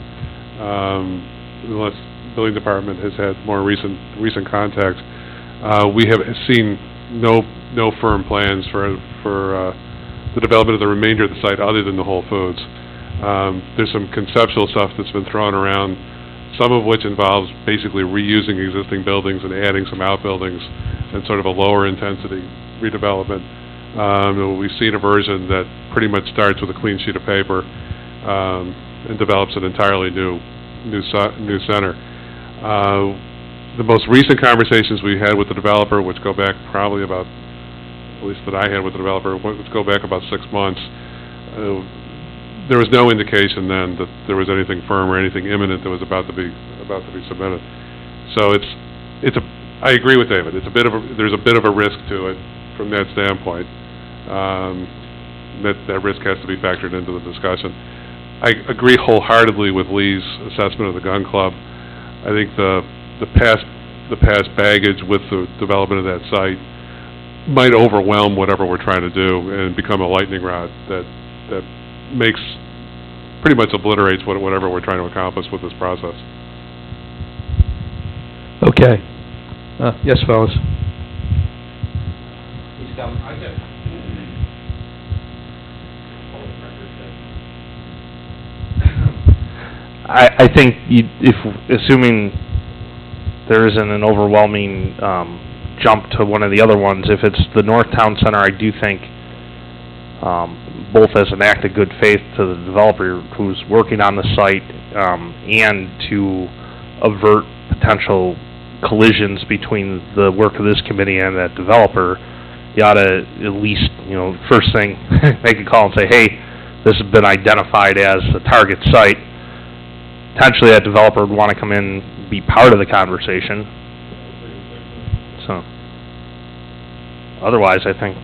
Unless the building department has had more recent contact, we have seen no firm plans for the development of the remainder of the site other than the Whole Foods. There's some conceptual stuff that's been thrown around, some of which involves basically reusing existing buildings and adding some outbuildings and sort of a lower intensity redevelopment. We've seen a version that pretty much starts with a clean sheet of paper and develops an entirely new center. The most recent conversations we had with the developer, which go back probably about, at least that I had with the developer, which go back about 6 months, there was no indication then that there was anything firm or anything imminent that was about to be submitted. So I agree with David. There's a bit of a risk to it from that standpoint. That risk has to be factored into the discussion. I agree wholeheartedly with Lee's assessment of the gun club. I think the past the past baggage with the development of that site might overwhelm whatever we're trying to do and become a lightning rod that makes, pretty much obliterates whatever we're trying to accomplish with this process. Okay. Yes, fellas? I think assuming there isn't an overwhelming, jump to one of the other ones, if it's the North Town Center, I do think, both as an act of good faith to the developer who's working on the site, and to avert potential collisions between the work of this committee and that developer, you ought to at least, first thing, make a call and say, hey, this has been identified as a target site. Potentially that developer would want to come in and be part of the conversation. So, otherwise, I think.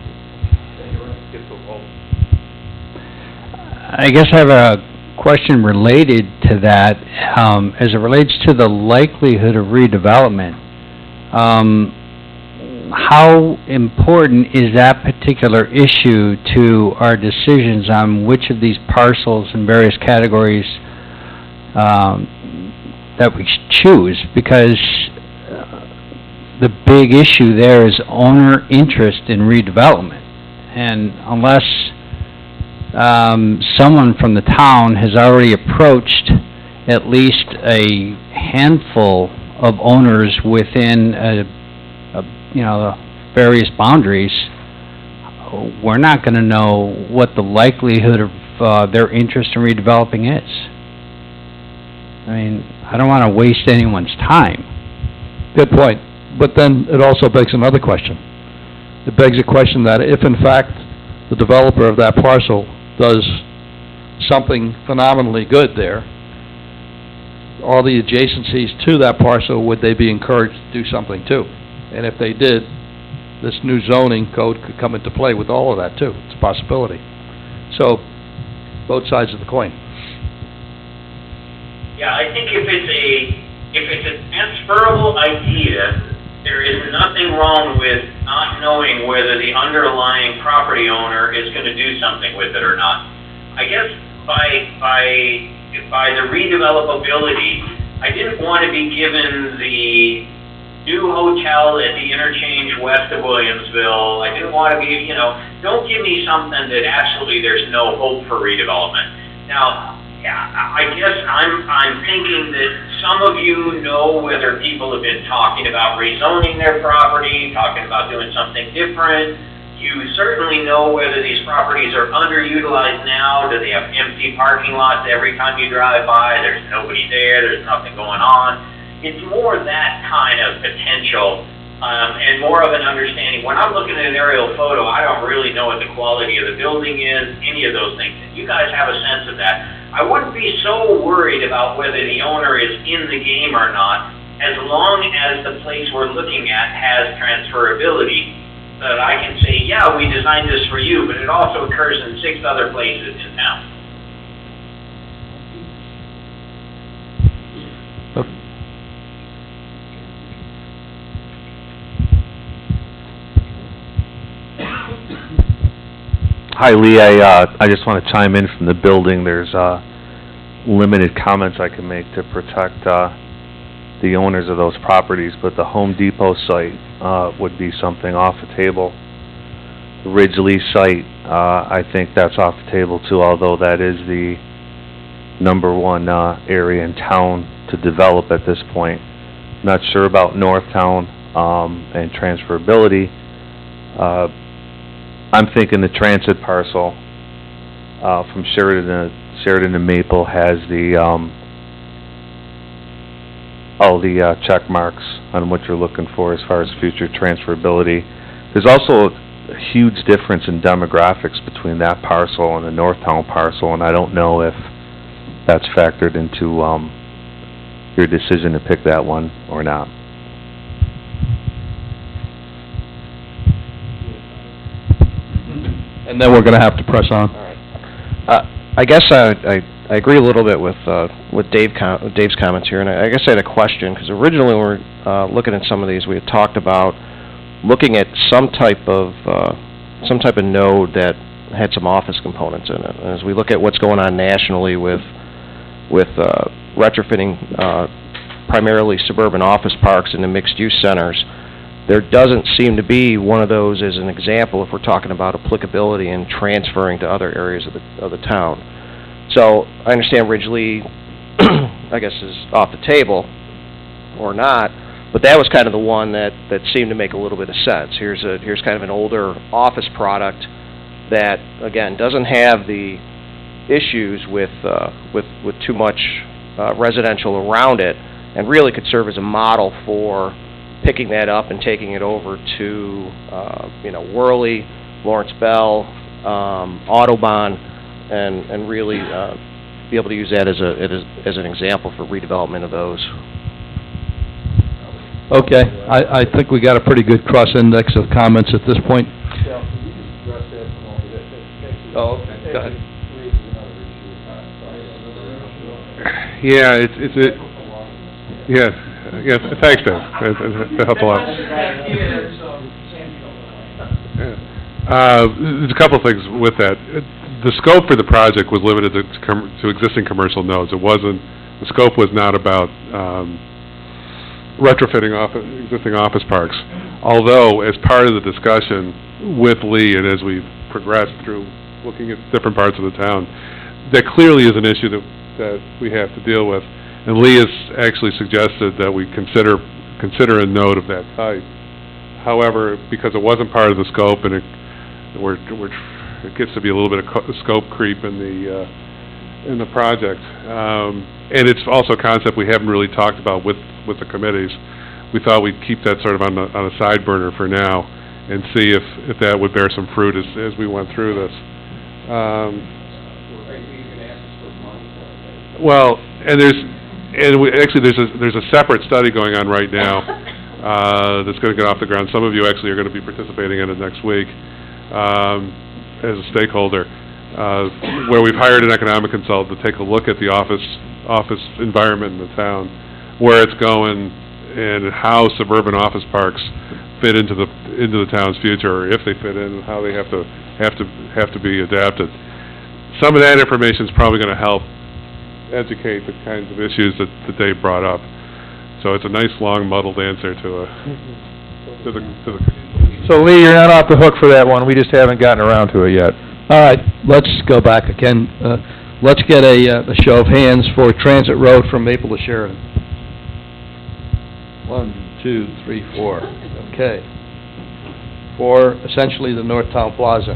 I guess I have a question related to that, as it relates to the likelihood of redevelopment. How important is that particular issue to our decisions on which of these parcels in various categories that we choose? Because the big issue there is owner interest in redevelopment. And unless someone from the town has already approached at least a handful of owners within the various boundaries, we're not going to know what the likelihood of their interest in redeveloping is. I mean, I don't want to waste anyone's time. Good point. But then it also begs another question. It begs a question that if, in fact, the developer of that parcel does something phenomenally good there, all the adjacencies to that parcel, would they be encouraged to do something too? And if they did, this new zoning code could come into play with all of that too. It's a possibility. So, both sides of the coin. Yeah, I think if it's a transferable idea, there is nothing wrong with not knowing whether the underlying property owner is going to do something with it or not. I guess by the redevelopability, I didn't want to be given the new hotel at the interchange west of Williamsville. I didn't want to be, don't give me something that actually there's no hope for redevelopment. Now, I guess I'm thinking that some of you know whether people have been talking about rezoning their property, talking about doing something different. You certainly know whether these properties are underutilized now. Do they have empty parking lots every time you drive by? There's nobody there. There's nothing going on. It's more that kind of potential and more of an understanding. When I'm looking at an aerial photo, I don't really know what the quality of the building is, any of those things. And you guys have a sense of that. I wouldn't be so worried about whether the owner is in the game or not, as long as the place we're looking at has transferability, that I can say, yeah, we designed this for you, but it also occurs in 6 other places in town. Hi, Lee. I just want to chime in from the building. There's limited comments I can make to protect the owners of those properties, but the Home Depot site would be something off the table. The Ridgely site, I think that's off the table too, although that is the #1 area in town to develop at this point. Not sure about Northtown and transferability. I'm thinking the transit parcel from Sheridan to Maple has the all the check marks on what you're looking for as far as future transferability. There's also a huge difference in demographics between that parcel and the Northtown parcel, and I don't know if that's factored into your decision to pick that one or not. And then we're going to have to press on. I guess I I agree a little bit with Dave's comments here, and I guess I had a question, because originally when we were looking at some of these, we had talked about looking at some type of node that had some office components in it. And as we look at what's going on nationally with retrofitting primarily suburban office parks into mixed-use centers, there doesn't seem to be one of those as an example if we're talking about applicability and transferring to other areas of the town. So I understand Ridgely, I guess, is off the table or not, but that was kind of the one that seemed to make a little bit of sense. Here's kind of an older office product that, again, doesn't have the issues with too much residential around it, and really could serve as a model for picking that up and taking it over to, Worley, Lawrence Bell, Autobahn, and really be able to use that as an example for redevelopment of those. Okay, I think we got a pretty good cross-index of comments at this point. Oh, okay, go ahead. Yeah, yes, thanks, Dave. That helped a lot. There's a couple of things with that. The scope for the project was limited to existing commercial nodes. The scope was not about retrofitting existing office parks. Although, as part of the discussion with Lee, and as we've progressed through looking at different parts of the town, that clearly is an issue that we have to deal with. And Lee has actually suggested that we consider a node of that type. However, because it wasn't part of the scope, and it gets to be a little bit of scope creep in the project, and it's also a concept we haven't really talked about with the committees. We thought we'd keep that sort of on a side burner for now, and see if that would bear some fruit as we went through this. Well, and there's a separate study going on right now that's going to get off the ground. Some of you actually are going to be participating in it next week as a stakeholder, where we've hired an economic consultant to take a look at the office environment in the town, where it's going, and how suburban office parks fit into the town's future, or if they fit in, and how they have to be adapted. Some of that information is probably going to help educate the kinds of issues that Dave brought up. So it's a nice, long, muddled answer to the. So Lee, you're not off the hook for that one. We just haven't gotten around to it yet. All right, let's go back again. Let's get a show of hands for Transit Road from Maple to Sheridan. 1, 2, 3, 4. Okay. For essentially the North Town Plaza.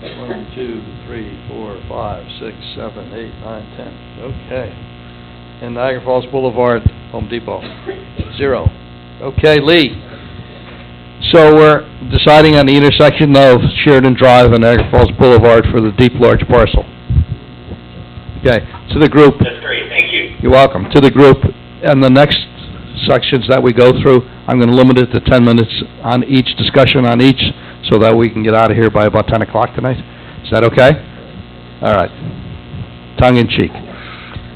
1, 2, 3, 4, 5, 6, 7, 8, 9, 10. Okay. And Niagara Falls Boulevard, Home Depot. 0. Okay, Lee. So we're deciding on the intersection of Sheridan Drive and Niagara Falls Boulevard for the deep, large parcel. Okay, to the group. That's great, thank you. You're welcome. To the group, and the next sections that we go through, I'm going to limit it to 10 minutes on each, discussion on each, so that we can get out of here by about 10 o'clock tonight. Is that okay? All right. Tongue in cheek.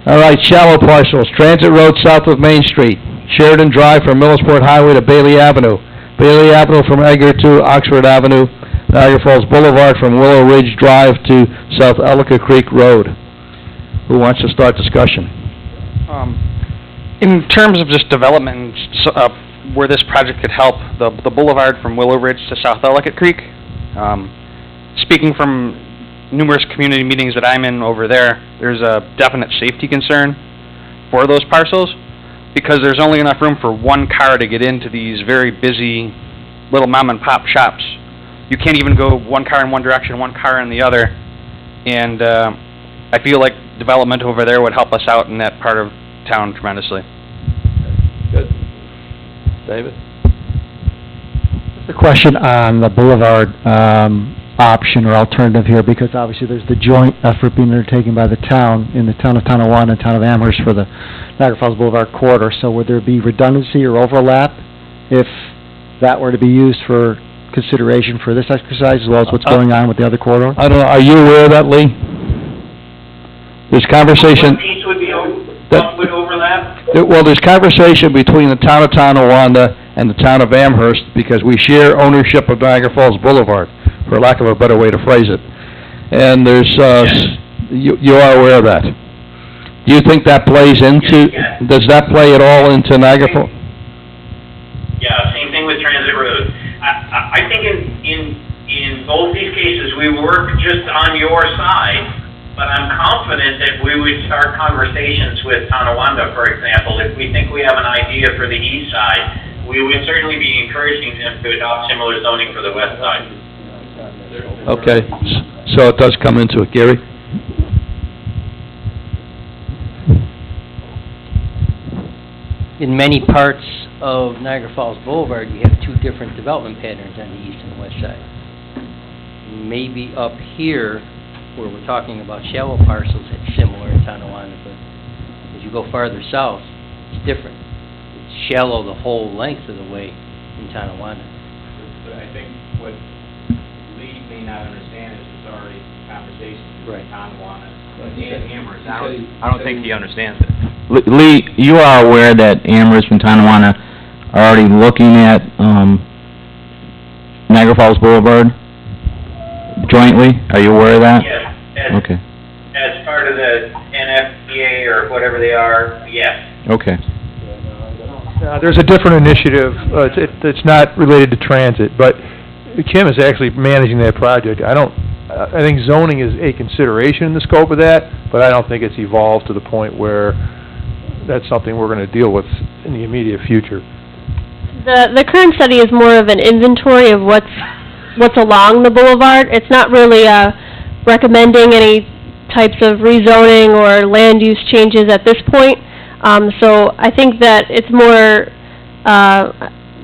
All right, shallow parcels. Transit Road south of Main Street. Sheridan Drive from Millersport Highway to Bailey Avenue. Bailey Avenue from Edgar to Oxford Avenue. Niagara Falls Boulevard from Willow Ridge Drive to South Ellicott Creek Road. Who wants to start discussion? In terms of just development, where this project could help, the boulevard from Willow Ridge to South Ellicott Creek, speaking from numerous community meetings that I'm in over there, there's a definite safety concern for those parcels, because there's only enough room for one car to get into these very busy little mom and pop shops. You can't even go one car in one direction, one car in the other, and I feel like development over there would help us out in that part of town tremendously. Good. David? The question on the boulevard option or alternative here, because obviously there's the joint effort being undertaken by the town, in the town of Tonawanda and town of Amherst for the Niagara Falls Boulevard corridor. So would there be redundancy or overlap if that were to be used for consideration for this exercise, as well as what's going on with the other corridor? I don't know. Are you aware of that, Lee? There's conversation... What piece would be, what would overlap? Well, there's conversation between the town of Tonawanda and the town of Amherst, because we share ownership of Niagara Falls Boulevard, for lack of a better way to phrase it. And there's, you are aware of that. Do you think that plays into, does that play at all into Niagara Falls? Yeah, same thing with Transit Road. I think in both these cases, we work just on your side, but I'm confident that we would start conversations with Tonawanda, for example. If we think we have an idea for the east side, we would certainly be encouraging them to adopt similar zoning for the west side. Okay, so it does come into it. Gary? In many parts of Niagara Falls Boulevard, you have two different development patterns on the east and west side. Maybe up here, where we're talking about shallow parcels, it's similar in Tonawanda, but as you go farther south, it's different. It's shallow the whole length of the way in Tonawanda. But I think what Lee may not understand is there's already conversations between Tonawanda and Amherst. I don't think he understands it. Lee, you are aware that Amherst and Tonawanda are already looking at Niagara Falls Boulevard jointly? Are you aware of that? Yes. Okay. As part of the NFPA or whatever they are, yes. Okay. There's a different initiative, it's not related to transit, but Kim is actually managing that project. I think zoning is a consideration in the scope of that, but I don't think it's evolved to the point where that's something we're going to deal with in the immediate future. The current study is more of an inventory of what's along the boulevard. It's not really recommending any types of rezoning or land use changes at this point. So I think that it's more,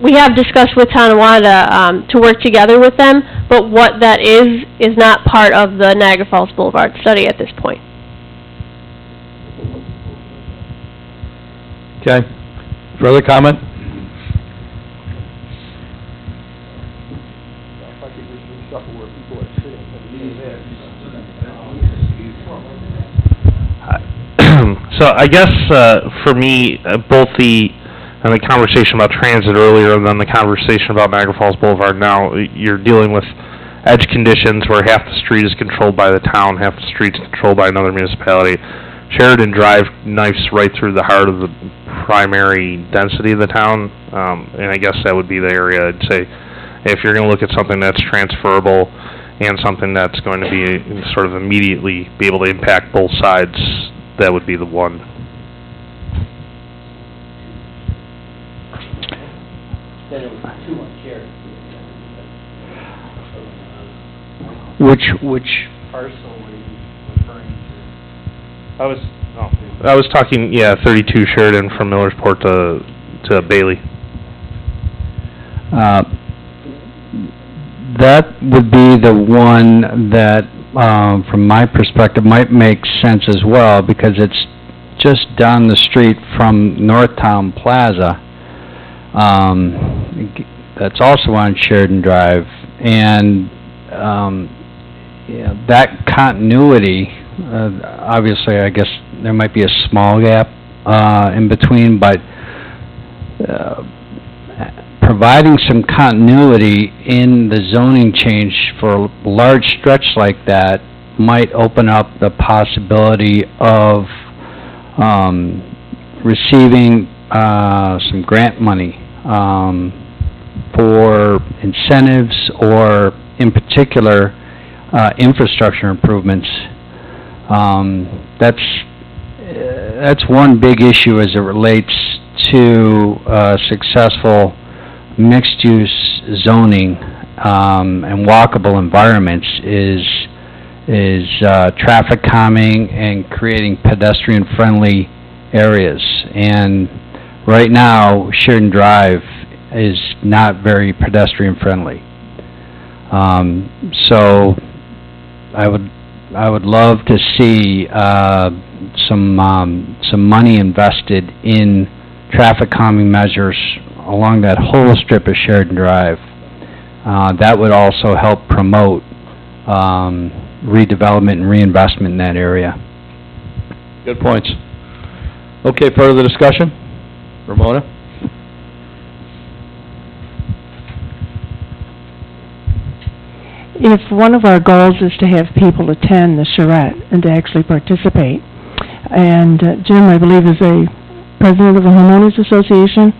we have discussed with Tonawanda to work together with them, but what that is not part of the Niagara Falls Boulevard study at this point. Okay. Further comment? So I guess for me, both the conversation about transit earlier and then the conversation about Niagara Falls Boulevard now, you're dealing with edge conditions where half the street is controlled by the town, half the street is controlled by another municipality. Sheridan Drive knifes right through the heart of the primary density of the town, and I guess that would be the area I'd say if you're going to look at something that's transferable and something that's going to be sort of immediately be able to impact both sides, that would be the one. Then it was two on Sheridan. Which Parcel were you referring to? I was talking, 32 Sheridan from Millersport to Bailey. That would be the one that, from my perspective, might make sense as well, because it's just down the street from Northtown Plaza. That's also on Sheridan Drive, and that continuity, obviously, I guess there might be a small gap in between, but providing some continuity in the zoning change for a large stretch like that might open up the possibility of receiving some grant money for incentives or, in particular, infrastructure improvements. That's one big issue as it relates to successful mixed-use zoning and walkable environments is traffic calming and creating pedestrian-friendly areas. And right now, Sheridan Drive is not very pedestrian-friendly. So I would love to see some money invested in traffic calming measures along that whole strip of Sheridan Drive. That would also help promote redevelopment and reinvestment in that area. Good points. Okay, further discussion? Ramona? If one of our goals is to have people attend the charrette and to actually participate, and Jim, I believe, is a president of the homeowners association,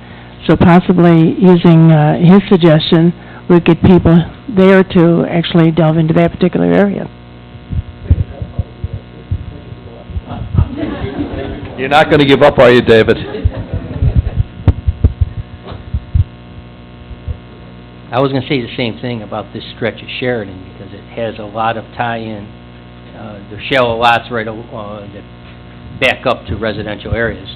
so possibly using his suggestion would get people there to actually delve into that particular area. You're not going to give up, are you, David? I was going to say the same thing about this stretch of Sheridan, because it has a lot of tie-in. There's shallow lots right that back up to residential areas,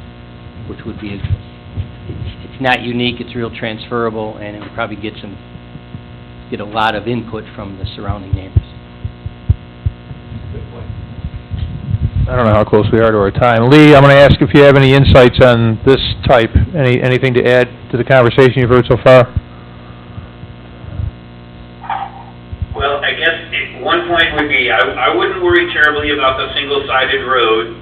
which would be, it's not unique, it's real transferable, and it would probably get a lot of input from the surrounding neighbors. I don't know how close we are to our time. Lee, I'm going to ask if you have any insights on this type, anything to add to the conversation you've heard so far? Well, I guess one point would be, I wouldn't worry terribly about the single-sided road.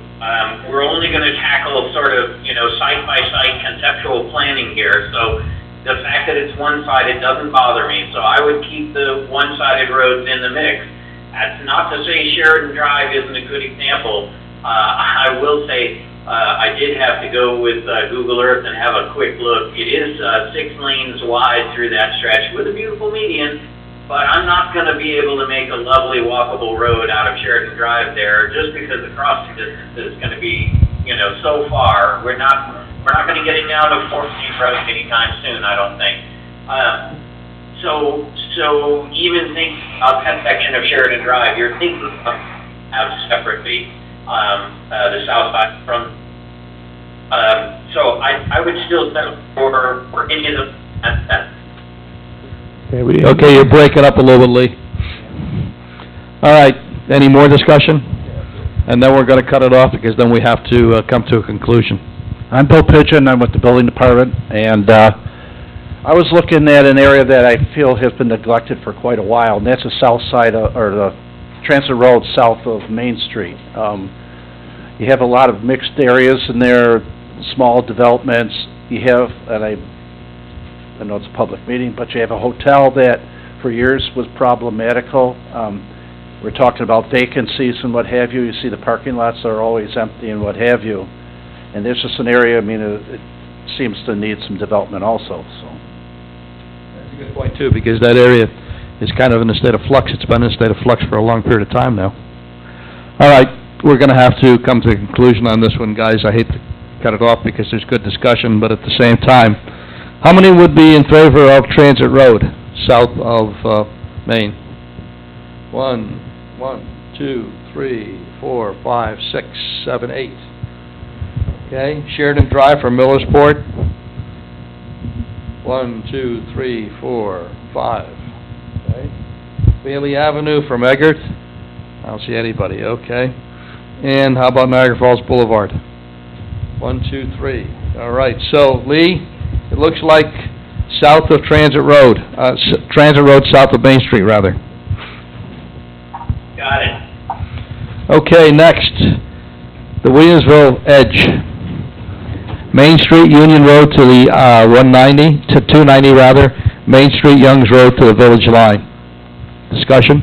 We're only going to tackle sort of, site-by-site conceptual planning here, so the fact that it's one-sided doesn't bother me. So I would keep the one-sided roads in the mix. That's not to say Sheridan Drive isn't a good example. I will say I did have to go with Google Earth and have a quick look. It is 6 lanes wide through that stretch with a beautiful median, but I'm not going to be able to make a lovely walkable road out of Sheridan Drive there just because the crossing distance is going to be, so far. We're not going to get it down to 4-lane road anytime soon, I don't think. So even think about that section of Sheridan Drive, you're thinking of separately the south side from. So I would still settle for any of the. Okay, you're breaking up a little bit, Lee. All right, any more discussion? And then we're going to cut it off, because then we have to come to a conclusion. I'm Bill Pigeon, I'm with the building department, and I was looking at an area that I feel has been neglected for quite a while, and that's the south side of, or the transit road south of Main Street. You have a lot of mixed areas in there, small developments. You have, and I know it's a public meeting, but you have a hotel that for years was problematical. We're talking about vacancies and what have you. You see the parking lots are always empty and what have you. And there's just an area, it seems to need some development also, so. That's a good point, too, because that area is kind of in a state of flux. It's been in a state of flux for a long period of time now. All right, we're going to have to come to a conclusion on this one, guys. I hate to cut it off because there's good discussion, but at the same time, how many would be in favor of Transit Road south of Maine? 1, 2, 3, 4, 5, 6, 7, 8. Okay, Sheridan Drive from Millersport. 1, 2, 3, 4, 5. Okay. Bailey Avenue from Eggert. I don't see anybody. Okay. And how about Niagara Falls Boulevard? 1, 2, 3. All right. So Lee, it looks like south of Transit Road. Transit Road south of Main Street, rather. Got it. Okay. Next, the Williamsville Edge. Main Street, Union Road to the 290 rather. Main Street, Youngs Road to the Village Line. Discussion?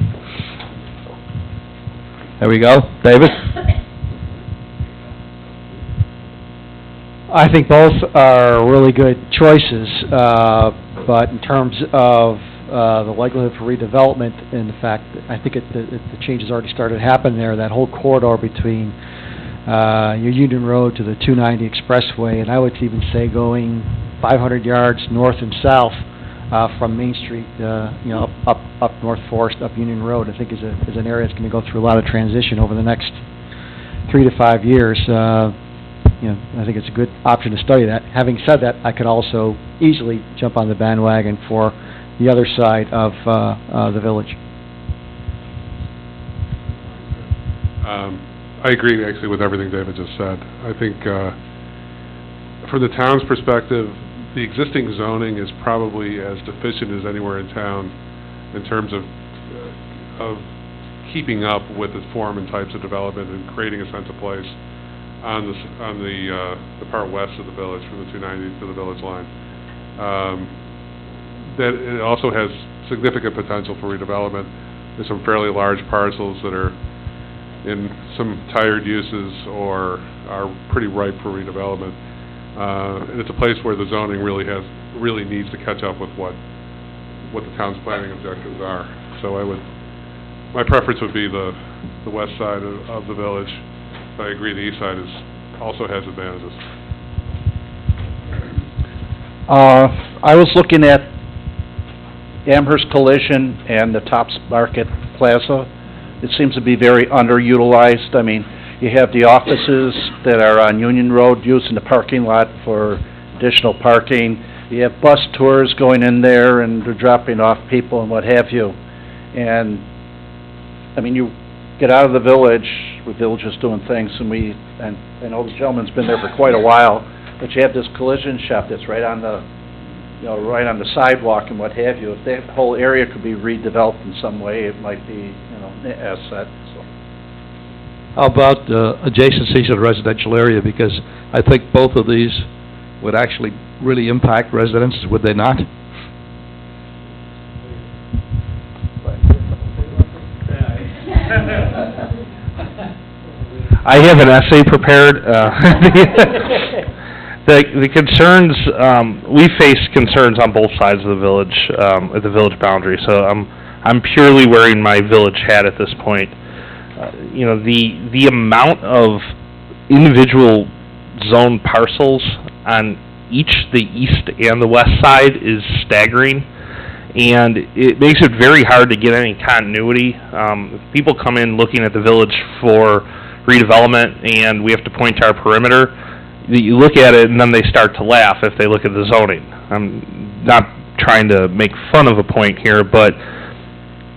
There we go. David? I think both are really good choices, but in terms of the likelihood for redevelopment and the fact that I think the changes already started to happen there, that whole corridor between your Union Road to the 290 Expressway, and I would even say going 500 yards north and south from Main Street, up North Forest, up Union Road, I think is an area that's going to go through a lot of transition over the next 3 to 5 years. I think it's a good option to study that. Having said that, I could also easily jump on the bandwagon for the other side of the village. I agree, actually, with everything David just said. I think, from the town's perspective, the existing zoning is probably as deficient as anywhere in town in terms of keeping up with the form and types of development and creating a sense of place. on the part west of the village, from the 290 to the village line. That it also has significant potential for redevelopment. There's some fairly large parcels that are in some tired uses or are pretty ripe for redevelopment. And it's a place where the zoning really needs to catch up with what the town's planning objectives are. So my preference would be the west side of the village. But I agree the east side also has advantages. I was looking at Amherst Collision and the Tops Market Plaza. It seems to be very underutilized. I mean, you have the offices that are on Union Road using the parking lot for additional parking. You have bus tours going in there and they're dropping off people and what have you. And, I mean, you get out of the village is doing things, and I know the gentleman's been there for quite a while, but you have this collision shop that's right on the, right on the sidewalk and what have you. If that whole area could be redeveloped in some way, it might be, an asset, so. How about adjacencies to the residential area? Because I think both of these would actually really impact residents, would they not? I have an essay prepared. The concerns, we face concerns on both sides of the village, at the village boundary, so I'm purely wearing my village hat at this point. The amount of individual zone parcels on the east and the west side is staggering, and it makes it very hard to get any continuity. People come in looking at the village for redevelopment, and we have to point to our perimeter. You look at it, and then they start to laugh if they look at the zoning. I'm not trying to make fun of a point here, but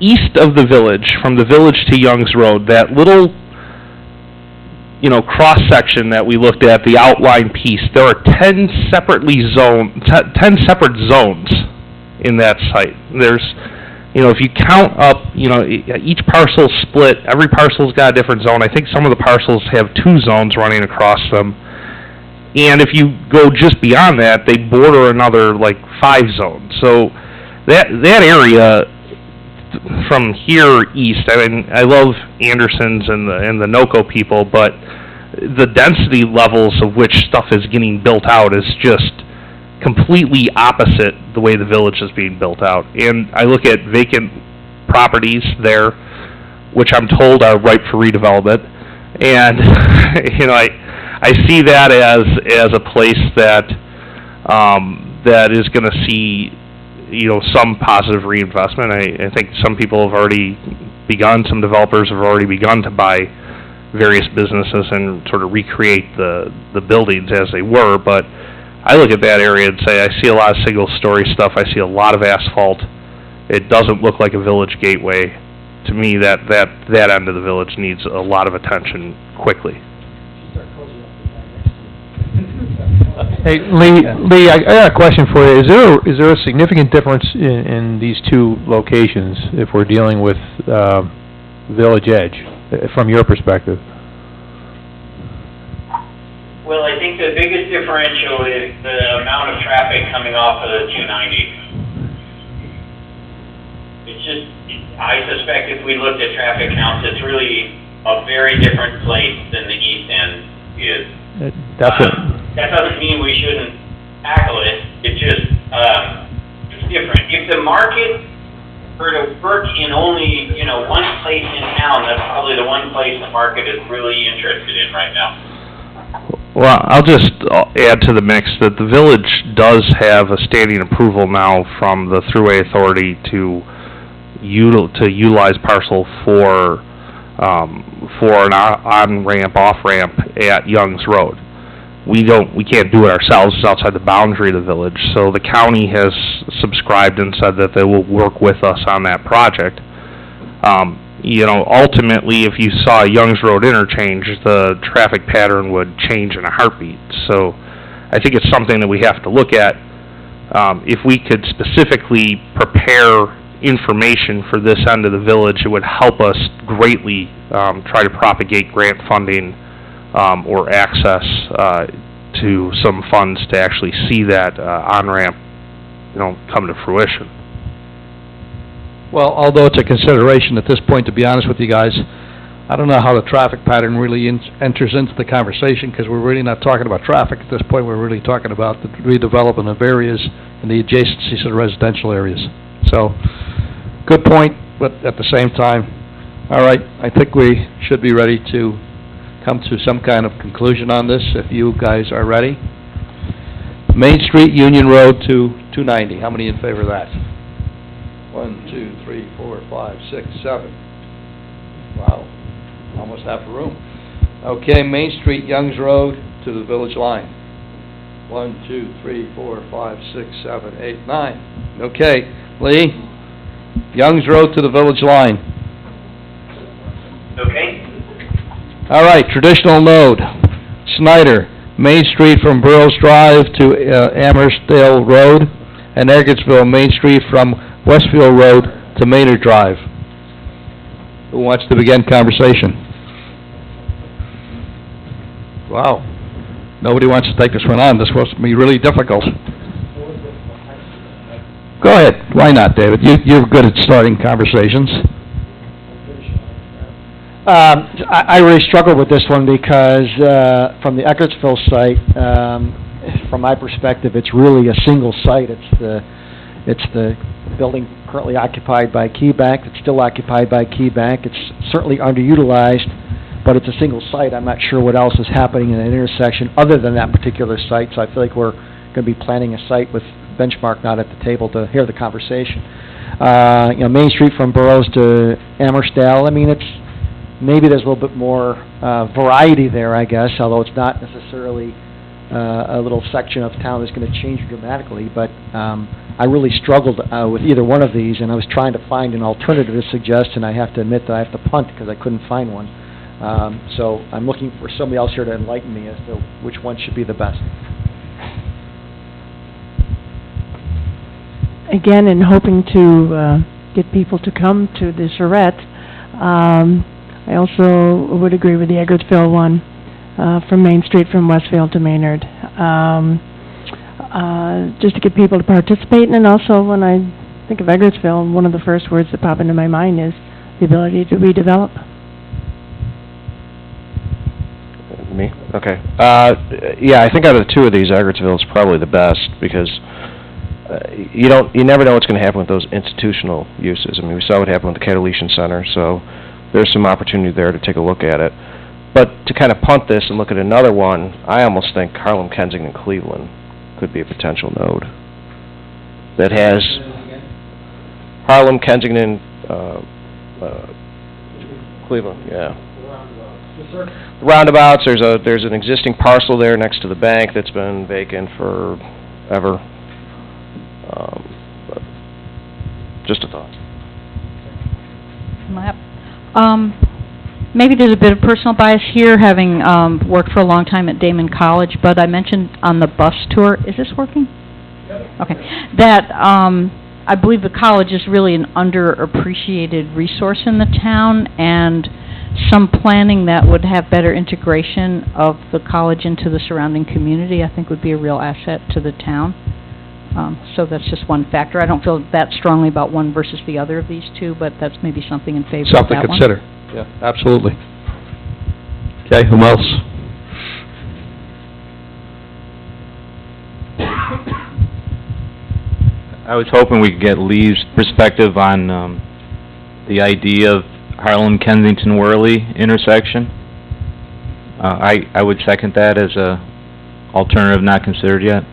east of the village, from the village to Youngs Road, that little cross-section that we looked at, the outline piece, there are 10 separate zones in that site. There's, if you count up, each parcel split, every parcel's got a different zone. I think some of the parcels have 2 zones running across them. And if you go just beyond that, they border another, 5 zones. So that area from here east, I mean, I love Anderson's and the NOCO people, but the density levels of which stuff is getting built out is just completely opposite the way the village is being built out. And I look at vacant properties there, which I'm told are ripe for redevelopment, and I see that as a place that that is going to see some positive reinvestment. I think some people have already begun, some developers have already begun to buy various businesses and sort of recreate the buildings as they were, but I look at that area and say I see a lot of single-story stuff, I see a lot of asphalt. It doesn't look like a village gateway. To me, that end of the village needs a lot of attention quickly. Hey, Lee, I got a question for you. Is there a significant difference in these two locations if we're dealing with Village Edge, from your perspective? Well, I think the biggest differential is the amount of traffic coming off of the 290. It's just, I suspect if we looked at traffic counts, it's really a very different place than the east end is. That doesn't mean we shouldn't tackle it. It's just, it's different. If the market were to work in only, one place in town, that's probably the one place the market is really interested in right now. Well, I'll just add to the mix that the village does have a standing approval now from the Thruway Authority to utilize parcel for an on-ramp, off-ramp at Youngs Road. We can't do it ourselves. It's outside the boundary of the village. So the county has subscribed and said that they will work with us on that project. Ultimately, if you saw Youngs Road interchange, the traffic pattern would change in a heartbeat. So I think it's something that we have to look at. If we could specifically prepare information for this end of the village, it would help us greatly try to propagate grant funding or access to some funds to actually see that on-ramp, come to fruition. Well, although it's a consideration at this point, to be honest with you guys, I don't know how the traffic pattern really enters into the conversation, because we're really not talking about traffic at this point. We're really talking about the redevelopment of areas and the adjacencies to the residential areas. So, good point, but at the same time, all right, I think we should be ready to come to some kind of conclusion on this, if you guys are ready. Main Street, Union Road to 290. How many in favor of that? 1, 2, 3, 4, 5, 6, 7. Wow, almost half the room. Okay, Main Street, Youngs Road to the village line. 1, 2, 3, 4, 5, 6, 7, 8, 9. Okay, Lee, Youngs Road to the village line. Okay? All right, traditional node, Snyder, Main Street from Burroughs Drive to Amherstdale Road, and Eggertsville, Main Street from Westfield Road to Maynard Drive. Who wants to begin conversation? Wow, nobody wants to take this one on. This was supposed to be really difficult. Go ahead, why not, David? You're good at starting conversations. I really struggle with this one because from the Eggertsville site, from my perspective, it's really a single site. It's the building currently occupied by Key Bank. It's still occupied by Key Bank. It's certainly underutilized, but it's a single site. I'm not sure what else is happening in an intersection other than that particular site, so I feel like we're going to be planning a site with Benchmark not at the table to hear the conversation. Main Street from Burroughs to Amherstdale, I mean, maybe there's a little bit more variety there, I guess, although it's not necessarily a little section of town that's going to change dramatically, but I really struggled with either one of these, and I was trying to find an alternative to suggest, and I have to admit that I have to punt because I couldn't find one. So I'm looking for somebody else here to enlighten me as to which one should be the best. Again, in hoping to get people to come to the charrette, I also would agree with the Eggertsville one, from Main Street from Westfield to Maynard. Just to get people to participate, and then also when I think of Eggertsville, one of the first words that pop into my mind is the ability to redevelop. Me? Okay. Yeah, I think out of the two of these, Eggertsville is probably the best because you never know what's going to happen with those institutional uses. I mean, we saw what happened with the Cataletian Center, so there's some opportunity there to take a look at it. But to kind of punt this and look at another one, I almost think Harlem, Kensington, Cleveland could be a potential node that has Harlem, Kensington, Cleveland, yeah. The roundabouts, there's an existing parcel there next to the bank that's been vacant forever. But just a thought. Maybe there's a bit of personal bias here, having worked for a long time at Damon College, but I mentioned on the bus tour, is this working? Okay. That I believe the college is really an underappreciated resource in the town, and some planning that would have better integration of the college into the surrounding community, I think would be a real asset to the town. So that's just one factor. I don't feel that strongly about one versus the other of these two, but that's maybe something in favor of that one. Something to consider. Yeah, absolutely. Okay, who else? I was hoping we could get Lee's perspective on the idea of Harlem-Kensington-Worley intersection. I would second that as a alternative not considered yet.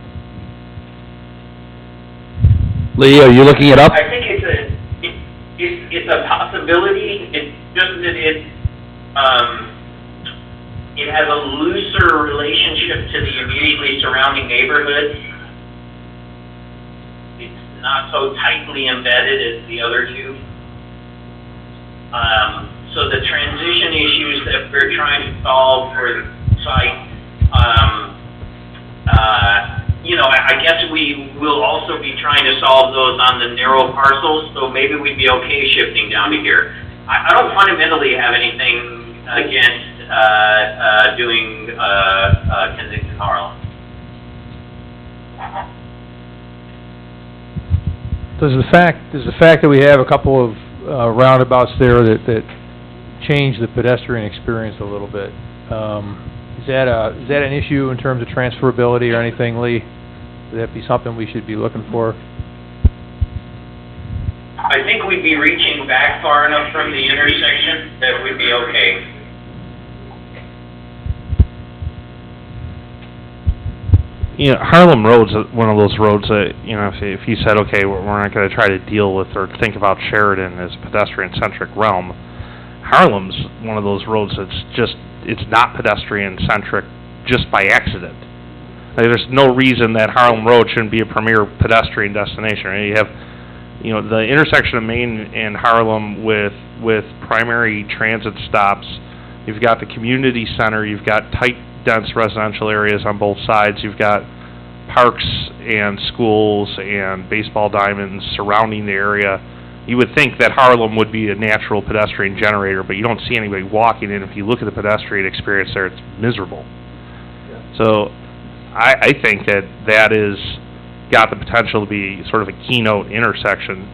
Lee, are you looking it up? I think it's a possibility. It's just that it has a looser relationship to the immediately surrounding neighborhood. It's not so tightly embedded as the other two. So the transition issues that we're trying to solve for the site, I guess we will also be trying to solve those on the narrow parcels, so maybe we'd be okay shifting down to here. I don't fundamentally have anything against doing Kensington Harlem. Does the fact that we have a couple of roundabouts there that change the pedestrian experience a little bit, is that an issue in terms of transferability or anything, Lee? Would that be something we should be looking for? I think we'd be reaching back far enough from the intersection that we'd be okay. You know, Harlem Road's one of those roads that, you know, if you said, okay, we're not going to try to deal with or think about Sheridan as a pedestrian-centric realm, Harlem's one of those roads that's just, it's not pedestrian-centric just by accident. Like, there's no reason that Harlem Road shouldn't be a premier pedestrian destination. You have, you know, the intersection of Main and Harlem with primary transit stops. You've got the community center. You've got tight, dense residential areas on both sides. You've got parks and schools and baseball diamonds surrounding the area. You would think that Harlem would be a natural pedestrian generator, but you don't see anybody walking in. If you look at the pedestrian experience there, it's miserable. Yeah. So I think that is got the potential to be sort of a keynote intersection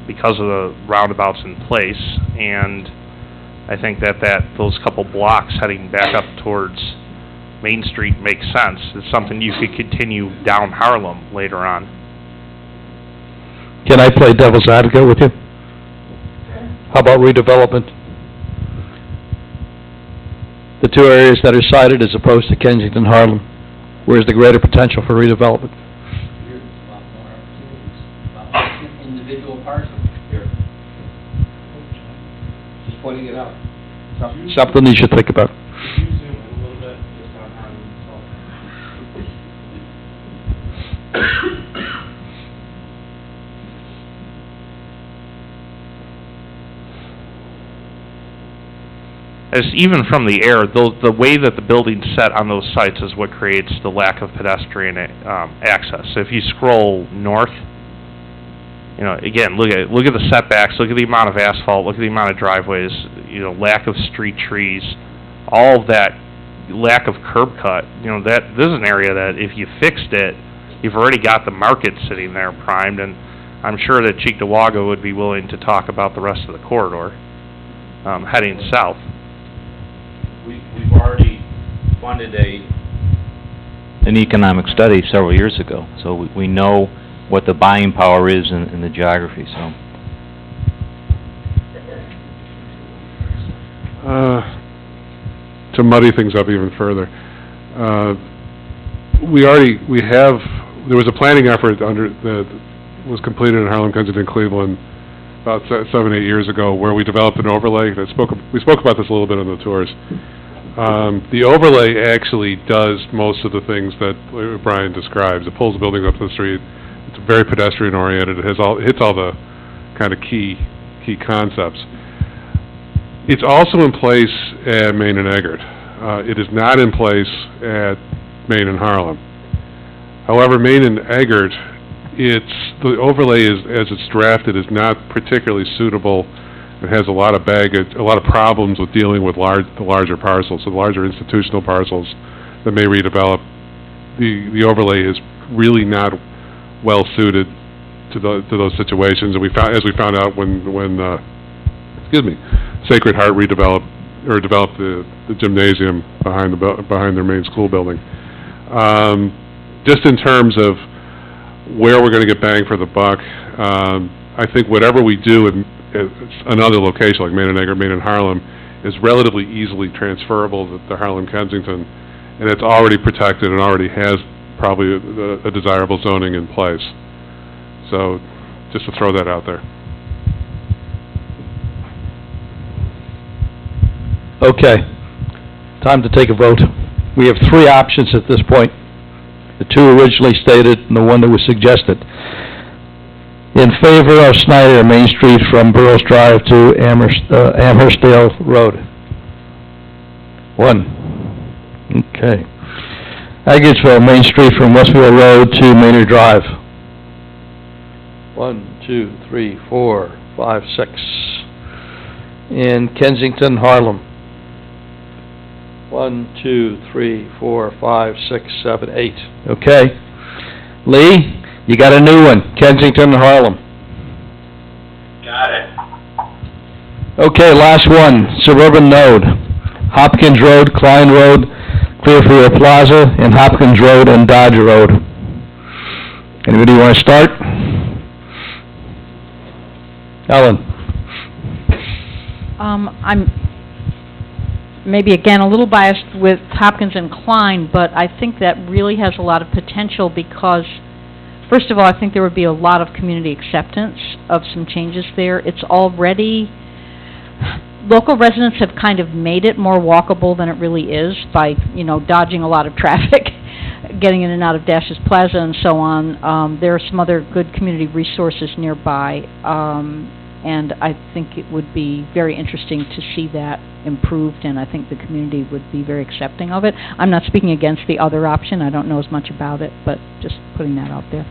because of the roundabouts in place, and I think that those couple blocks heading back up towards Main Street makes sense. It's something you could continue down Harlem later on. Can I play devil's advocate with you? How about redevelopment? The two areas that are cited as opposed to Kensington, Harlem, where's the greater potential for redevelopment? Individual parcels here. Just pointing it out. Something you should think about. As even from the air, the way that the building's set on those sites is what creates the lack of pedestrian access. So if you scroll north, you know, again, look at the setbacks, look at the amount of asphalt, look at the amount of driveways, you know, lack of street trees, all of that lack of curb cut. You know, that this is an area that if you fixed it, you've already got the market sitting there primed, and I'm sure that Cheektowaga would be willing to talk about the rest of the corridor heading south. We've already funded an economic study several years ago, so we know what the buying power is in the geography, so. To muddy things up even further, there was a planning effort that was completed in Harlem, Kensington, Cleveland about 7, 8 years ago, where we developed an overlay. We spoke about this a little bit on the tours. The overlay actually does most of the things that Brian describes. It pulls the buildings up to the street. It's very pedestrian oriented. It hits all the kind of key concepts. It's also in place at Main and Eggert. It is not in place at Main and Harlem. However, Main and Eggert, the overlay as it's drafted is not particularly suitable. It has a lot of baggage, a lot of problems with dealing with the larger parcels, so the larger institutional parcels that may redevelop. The overlay is really not well suited to those situations, and as we found out when Sacred Heart developed the gymnasium behind their main school building. Just in terms of where we're going to get bang for the buck, I think whatever we do in another location like Main and Eggert, Main and Harlem, is relatively easily transferable to Harlem, Kensington, and it's already protected and already has probably a desirable zoning in place. So, just to throw that out there. Okay, time to take a vote. We have three options at this point. The two originally stated and the one that was suggested. In favor of Snyder, Main Street from Burroughs Drive to Amherstdale Road. 1. Okay. Eggertsville, Main Street from Westville Road to Maynard Drive. 1, 2, 3, 4, 5, 6. In Kensington, Harlem. 1, 2, 3, 4, 5, 6, 7, 8. Okay. Lee, you got a new one, Kensington and Harlem. Got it. Okay, last one, suburban node. Hopkins Road, Klein Road, Clearfield Plaza, and Hopkins Road and Dodge Road. Anybody want to start? Ellen? I'm maybe again a little biased with Hopkins and Klein, but I think that really has a lot of potential because, first of all, I think there would be a lot of community acceptance of some changes there. It's already, local residents have kind of made it more walkable than it really is by, dodging a lot of traffic, getting in and out of Dash's Plaza and so on. There are some other good community resources nearby, and I think it would be very interesting to see that improved, and I think the community would be very accepting of it. I'm not speaking against the other option. I don't know as much about it, but just putting that out there.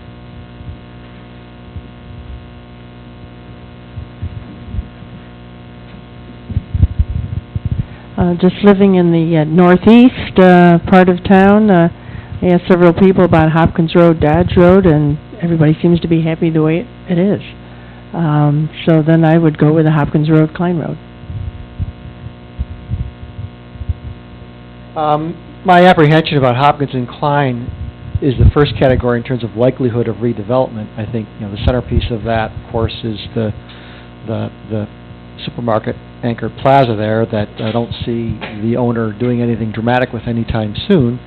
Just living in the northeast part of town, I asked several people about Hopkins Road, Dodge Road, and everybody seems to be happy the way it is. So then I would go with the Hopkins Road, Klein Road. My apprehension about Hopkins and Klein is the first category in terms of likelihood of redevelopment. I think, the centerpiece of that, of course, is the supermarket anchored plaza there that I don't see the owner doing anything dramatic with anytime soon.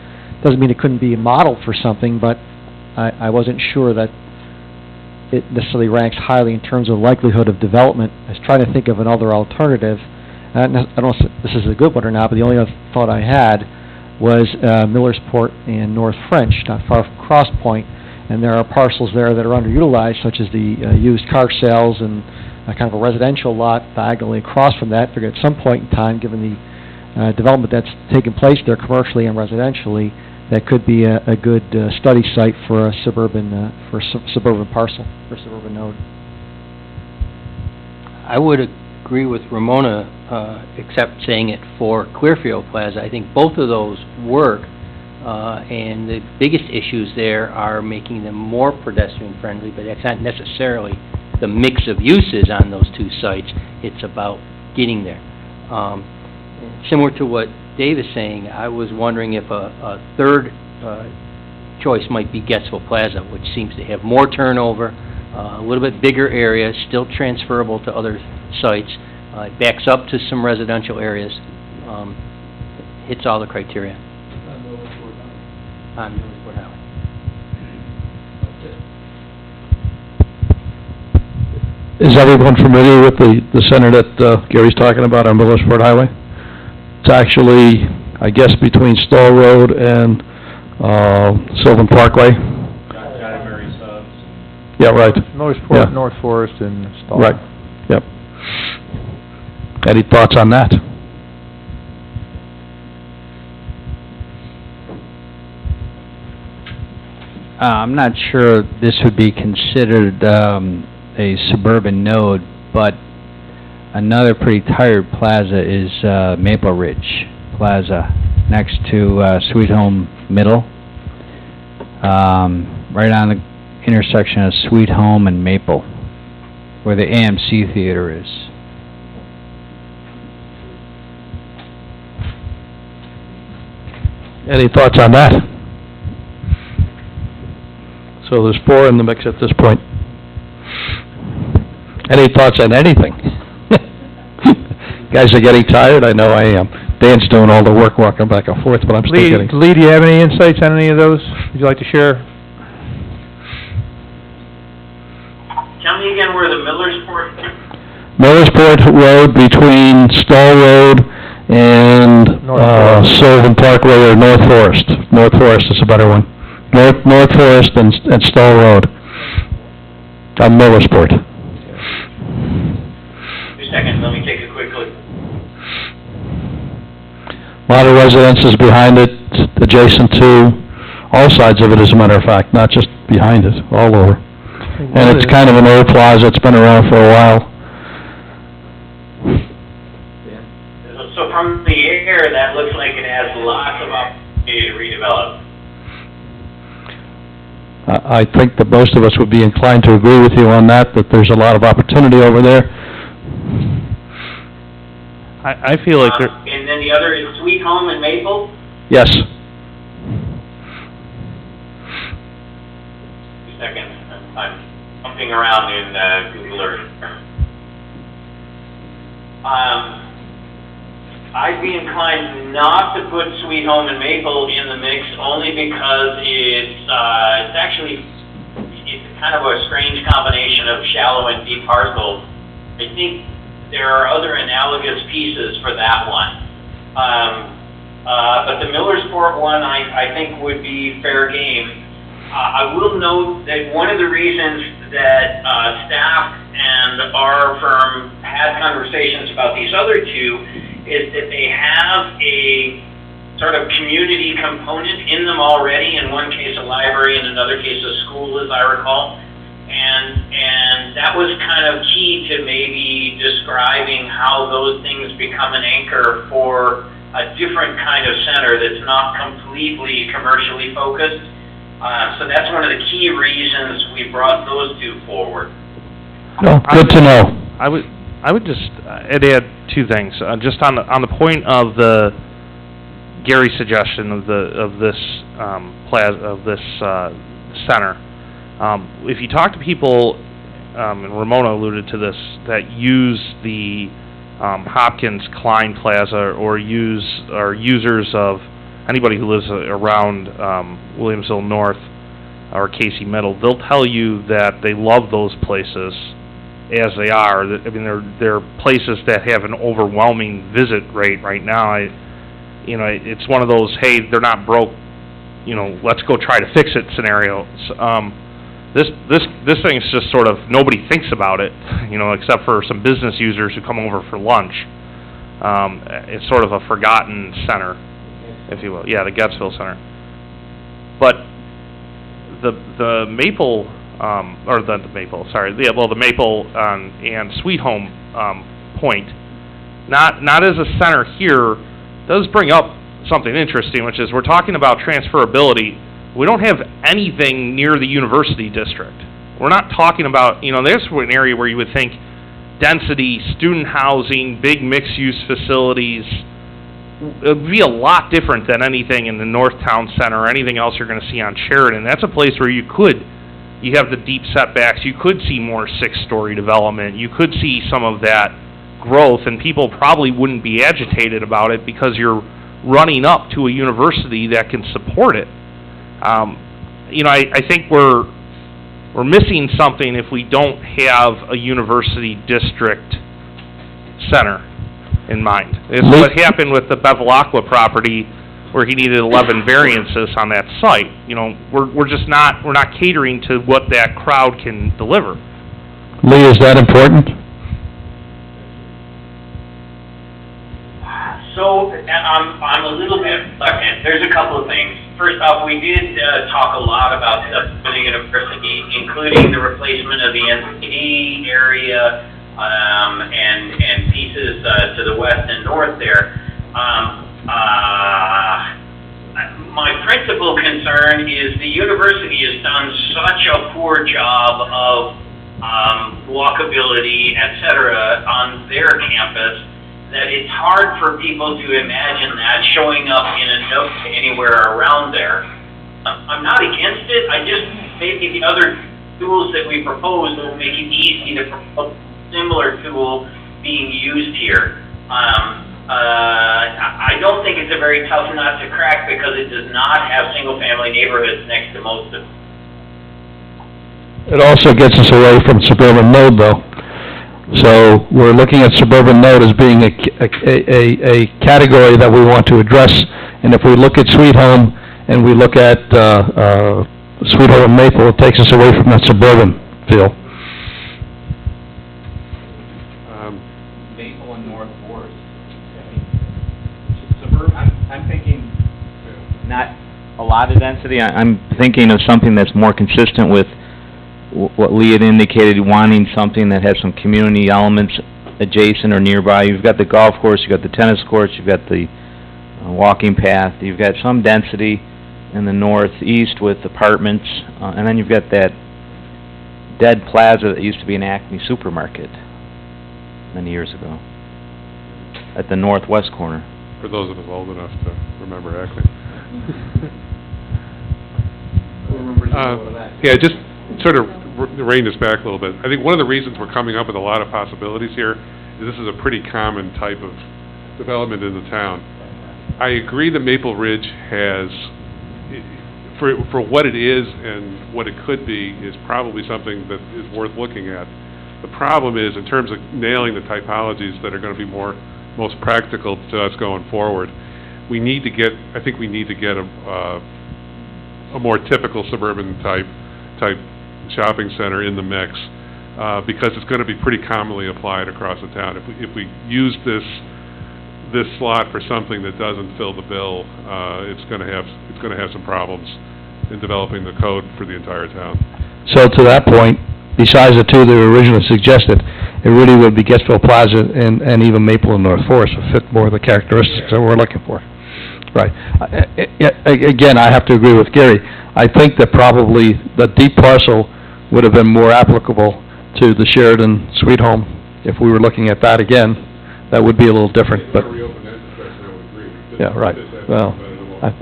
Doesn't mean it couldn't be a model for something, but I wasn't sure that it necessarily ranks highly in terms of likelihood of development. I was trying to think of another alternative. I don't know if this is a good one or not, but the only other thought I had was Millersport and North French, not far from Cross Point, and there are parcels there that are underutilized, such as the used car sales and kind of a residential lot diagonally across from that. I figure at some point in time, given the development that's taken place there commercially and residentially, that could be a good study site for a suburban parcel, or suburban node. I would agree with Ramona, except saying it for Clearfield Plaza. I think both of those work, and the biggest issues there are making them more pedestrian friendly, but that's not necessarily the mix of uses on those two sites. It's about getting there. Similar to what Dave is saying, I was wondering if a third choice might be Getchville Plaza, which seems to have more turnover, a little bit bigger area, still transferable to other sites, it backs up to some residential areas, hits all the criteria. On Millersport Highway. Is everyone familiar with the center that Gary's talking about on Millersport Highway? It's actually, I guess, between Stoll Road and Sylvan Parkway. Yeah, right. Millersport, Yeah. North Forest, and Stall. Right, yep. Any thoughts on that? I'm not sure this would be considered a suburban node, but another pretty tired plaza is Maple Ridge Plaza, next to Sweet Home Middle, right on the intersection of Sweet Home and Maple, where the AMC Theater is. Any thoughts on that? So there's 4 in the mix at this point. Any thoughts on anything? Guys are getting tired? I know I am. Dan's doing all the work walking back and forth, but I'm still Lee, getting... Lee, do you have any insights on any of those? Would you like to share? Tell me again where the Millersport Road between Stoll Road and Sylvan Parkway or North Forest. North Forest is a better one. North Forest and Stoll Road on Millersport. 2 seconds, let me take a quick look. A lot of residences behind it, adjacent to all sides of it, as a matter of fact, not just behind it, all over. And it's kind of an old plaza. It's been around for a while. So from the air, there, that looks like it has lots of opportunity to redevelop. I think that most of us would be inclined to agree with you on that there's a lot of opportunity over there. I feel like there... And then the other is Sweet Home and Maple? Yes. Second, I'm jumping around in Google Earth. I'd be inclined not to put Sweet Home and Maple in the mix only because it's kind of a strange combination of shallow and deep parcels. I think there are other analogous pieces for that one. But the Millersport one, I think would be fair game. I will note that one of the reasons that staff and our firm had conversations about these other two is that they have a sort of community component in them already, in one case a library, in another case a school, as I recall. And that was kind of key to maybe describing how those things become an anchor for a different kind of center that's not completely commercially focused. So that's one of the key reasons we brought those two forward. No, good to know. I would just add two things. Just on the point of the Gary's suggestion of this center. If you talk to people, and Ramona alluded to this, that use the Hopkins Klein Plaza or users of anybody who lives around Williamsville North or Casey Middle, they'll tell you that they love those places as they are. I mean, they're places that have an overwhelming visit rate right now. It's one of those, hey, they're not broke, let's go try to fix it scenarios. This thing's just sort of, nobody thinks about it, except for some business users who come over for lunch. It's sort of a forgotten center, if you will. Yeah, the Gettsville Center. But the Maple, the Maple and Sweet Home point, not as a center here, does bring up something interesting, which is we're talking about transferability. We don't have anything near the university district. We're not talking about, there's an area where you would think density, student housing, big mixed-use facilities. It would be a lot different than anything in the Northtown Center or anything else you're going to see on Sheridan. That's a place where you have the deep setbacks, you could see more six-story development, you could see some of that growth, and people probably wouldn't be agitated about it because you're running up to a university that can support it. I think we're missing something if we don't have a university district center in mind. It's what happened with the Bevilacqua property, where he needed 11 variances on that site. We're not catering to what that crowd can deliver. Lee, is that important? So I'm a little bit reluctant. There's a couple of things. First off, we did talk a lot about stuff for the university, including the replacement of the NCD area and pieces to the west and north there. My principal concern is the university has done such a poor job of walkability, et cetera, on their campus that it's hard for people to imagine that showing up in a note anywhere around there. I'm not against it. I just, maybe the other tools that we propose will make it easy to propose a similar tool being used here. I don't think it's a very tough nut to crack because it does not have single-family neighborhoods next to most of them. It also gets us away from suburban node, though. So we're looking at suburban node as being a category that we want to address. And if we look at Sweet Home and we look at Sweet Home and Maple, it takes us away from that suburban feel. Maple and North Forest. Suburban. I'm thinking not a lot of density. I'm thinking of something that's more consistent with what Lee had indicated, wanting something that has some community elements adjacent or nearby. You've got the golf course, you've got the tennis courts, you've got the walking path. You've got some density in the northeast with apartments, and then you've got that dead plaza that used to be an Acme supermarket many years ago at the northwest corner. For those of us old enough to remember Acme. Yeah, just sort of rein this back a little bit. I think one of the reasons we're coming up with a lot of possibilities here is this is a pretty common type of development in the town. I agree that Maple Ridge has, for what it is and what it could be, is probably something that is worth looking at. The problem is, in terms of nailing the typologies that are going to be most practical to us going forward, I think we need to get a more typical suburban type shopping center in the mix, because it's going to be pretty commonly applied across the town. If we use this slot for something that doesn't fill the bill, it's going to have some problems in developing the code for the entire town. So to that point, besides the two that were originally suggested, it really would be Gettysville Plaza and even Maple and North Forest would fit more of the characteristics that we're looking for. Right. Again, I have to agree with Gary. I think that probably the deep parcel would have been more applicable to the Sheridan Sweet Home. If we were looking at that again, that would be a little different, but... Yeah, right. Well,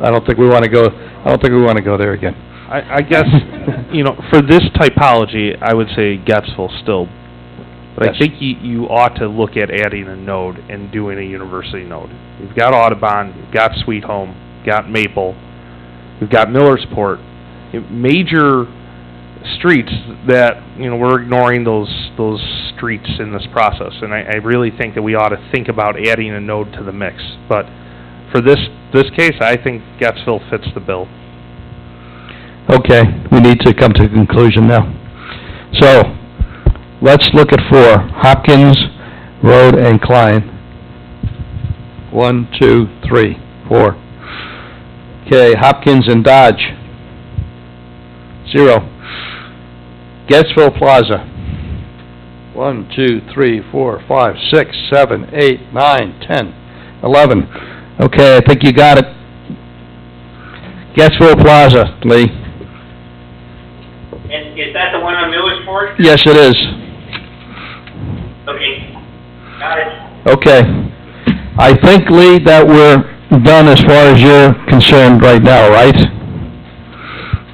I don't think we want to go, there again. I guess, for this typology, I would say Gettysville still. But Yes. I think you ought to look at adding a node and doing a university node. You've got Audubon, you've got Sweet Home, you've got Maple, you've got Millersport, major streets that, we're ignoring those streets in this process. And I really think that we ought to think about adding a node to the mix. But for this case, I think Gettysville fits the bill. Okay, we need to come to a conclusion now. So, let's look at 4, Hopkins, Road, and Klein. 1, 2, 3, 4. Okay, Hopkins and Dodge. 0. Gettysville Plaza. 1, 2, 3, 4, 5, 6, 7, 8, 9, 10, 11. Okay, I think you got it. Gettysville Plaza, Lee. And is that the one on Millersport? Yes, it is. Okay, got it. Okay. I think, Lee, that we're done as far as you're concerned right now, right?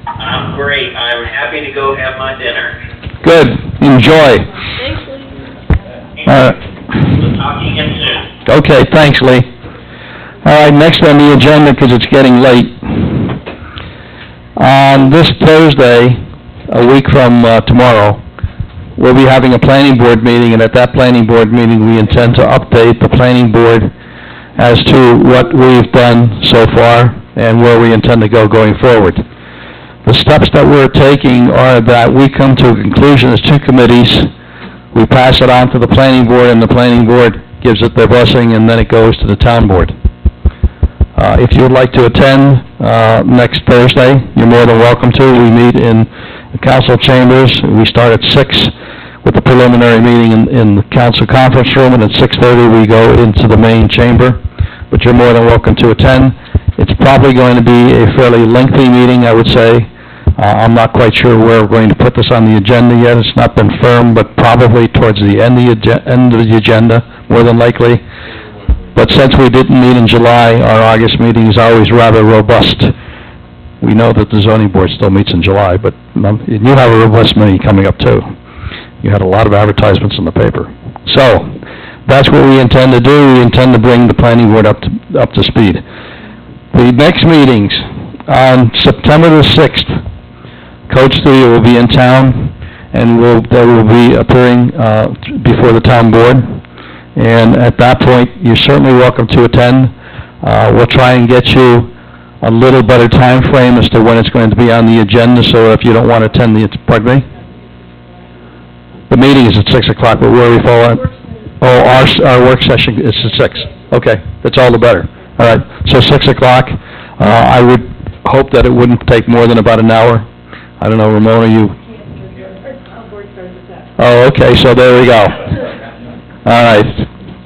I'm great. I'm happy to go have my dinner. Good. Enjoy. Thanks, Lee. All right. We'll talk to you again soon. Okay, thanks, Lee. All right, next on the agenda, because it's getting late. On this Thursday, a week from tomorrow, we'll be having a planning board meeting, and at that planning board meeting, we intend to update the planning board as to what we've done so far and where we intend to go going forward. The steps that we're taking are that we come to a conclusion as 2 committees, we pass it on to the planning board, and the planning board gives it their blessing, and then it goes to the town board. If you would like to attend next Thursday, you're more than welcome to. We meet in the council chambers. We start at 6 with the preliminary meeting in the council conference room, and at 6:30 we go into the main chamber. But you're more than welcome to attend. It's probably going to be a fairly lengthy meeting, I would say. I'm not quite sure where we're going to put this on the agenda yet. It's not been firm, but probably towards the end of the agenda, more than likely. But since we didn't meet in July, our August meeting is always rather robust. We know that the zoning board still meets in July, but you have a robust meeting coming up too. You had a lot of advertisements in the paper. So, that's what we intend to do. We intend to bring the planning board up to speed. The next meetings, on September the 6th, Coach Studio will be in town, and they will be appearing before the town board. And at that point, you're certainly welcome to attend. We'll try and get you a little better time frame as to when it's going to be on the agenda, so if you don't want to attend pardon me? The meeting is at 6 o'clock, but where are we falling? Oh, our work session is at 6. Okay, that's all the better. All right, so 6 o'clock. I would hope that it wouldn't take more than about an hour. I don't know, Ramona, you... Oh, okay, so there we go. All right.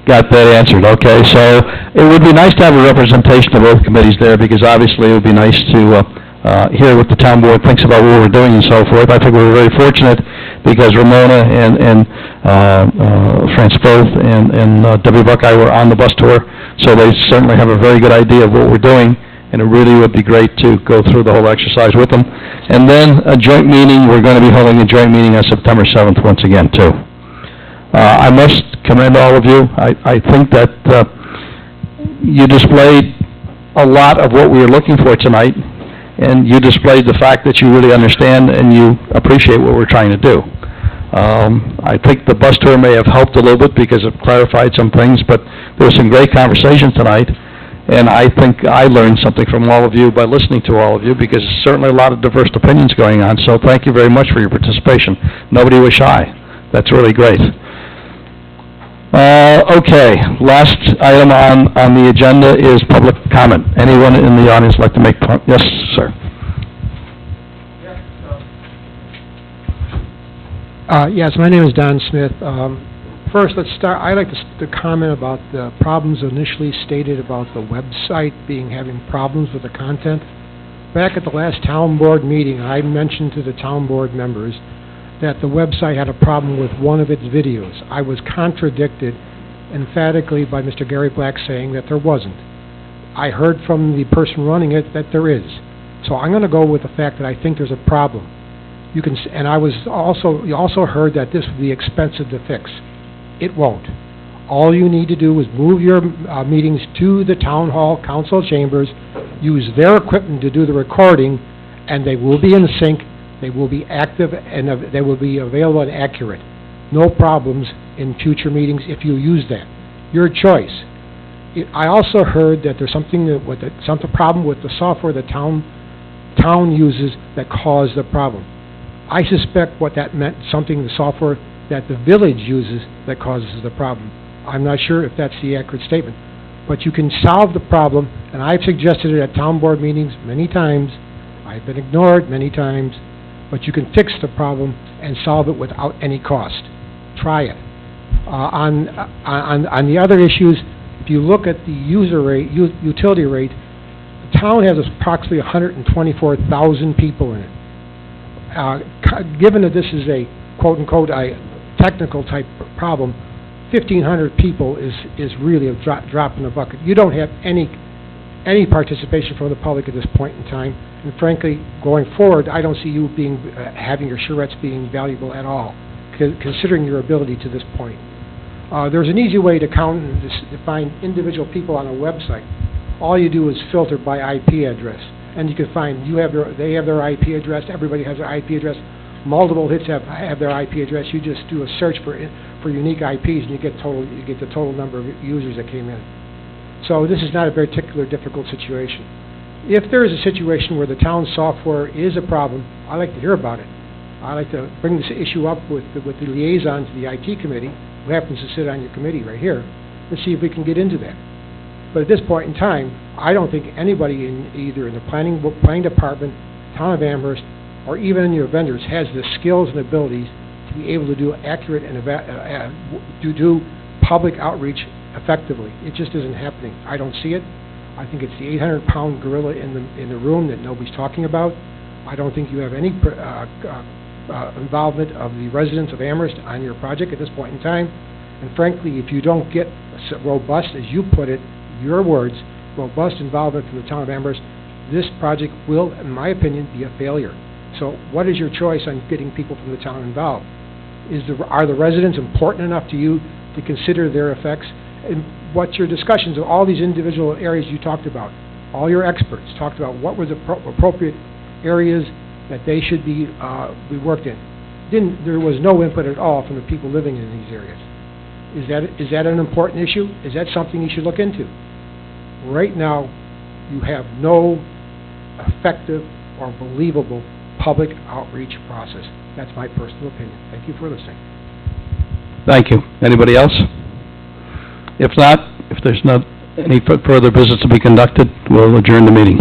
Got that answered, okay. So it would be nice to have a representation of both committees there, because obviously it would be nice to hear what the town board thinks about what we're doing and so forth. I think we're very fortunate because Ramona and France Firth and W. Buckeye were on the bus tour, so they certainly have a very good idea of what we're doing, and it really would be great to go through the whole exercise with them. And then a joint meeting, we're going to be holding a joint meeting on September 7th once again, too. I must commend all of you. I think that you displayed a lot of what we were looking for tonight, and you displayed the fact that you really understand and you appreciate what we're trying to do. I think the bus tour may have helped a little bit because it clarified some things, but there was some great conversation tonight, and I think I learned something from all of you by listening to all of you, because there's certainly a lot of diverse opinions going on, so thank you very much for your participation. Nobody was shy. That's really great. Okay, last item on the agenda is public comment. Anyone in the audience like to make, yes, sir? Yes, my name is Don Smith. First, let's start. I'd like to comment about the problems initially stated about the website having problems with the content. Back at the last town board meeting, I mentioned to the town board members that the website had a problem with one of its videos. I was contradicted emphatically by Mr. Gary Black saying that there wasn't. I heard from the person running it that there is. So I'm going to go with the fact that I think there's a problem. You also heard that this would be expensive to fix. It won't. All you need to do is move your meetings to the town hall council chambers, use their equipment to do the recording, and they will be in sync. They will be active, and they will be available and accurate. No problems in future meetings if you use that. Your choice. I also heard that there's something problem with the software the town uses that caused the problem. I suspect what that meant, the software that the village uses that causes the problem. I'm not sure if that's the accurate statement. But you can solve the problem, and I've suggested it at town board meetings many times. I've been ignored many times. But you can fix the problem and solve it without any cost. Try it. On the other issues, if you look at the utility rate, the town has approximately 124,000 people in it. Given that this is a quote-unquote technical type problem, 1,500 people is really a drop in the bucket. You don't have any participation from the public at this point in time. And frankly, going forward, I don't see you having your charrettes being valuable at all, considering your ability to this point. There's an easy way to count and to find individual people on a website. All you do is filter by IP address, and you can find they have their IP address. Everybody has their IP address. Multiple hits have their IP address. You just do a search for unique IPs, and you get the total number of users that came in. So this is not a particular difficult situation. If there is a situation where the town software is a problem, I'd like to hear about it. I'd like to bring this issue up with the liaison to the IT committee, who happens to sit on your committee right here, and see if we can get into that. But at this point in time, I don't think anybody either in the planning department, town of Amherst, or even in your vendors has the skills and abilities to be able to do accurate and to do public outreach effectively. It just isn't happening. I don't see it. I think it's the 800-pound gorilla in the room that nobody's talking about. I don't think you have any involvement of the residents of Amherst on your project at this point in time. And frankly, if you don't get robust, as you put it, your words, robust involvement from the town of Amherst, this project will, in my opinion, be a failure. So what is your choice on getting people from the town involved? Are the residents important enough to you to consider their effects? And what's your discussions of all these individual areas you talked about? All your experts talked about what were the appropriate areas that they should be worked in. There was no input at all from the people living in these areas. Is that an important issue? Is that something you should look into? Right now, you have no effective or believable public outreach process. That's my personal opinion. Thank you for listening. Thank you. Anybody else? If not, if there's not any further business to be conducted, we'll adjourn the meeting.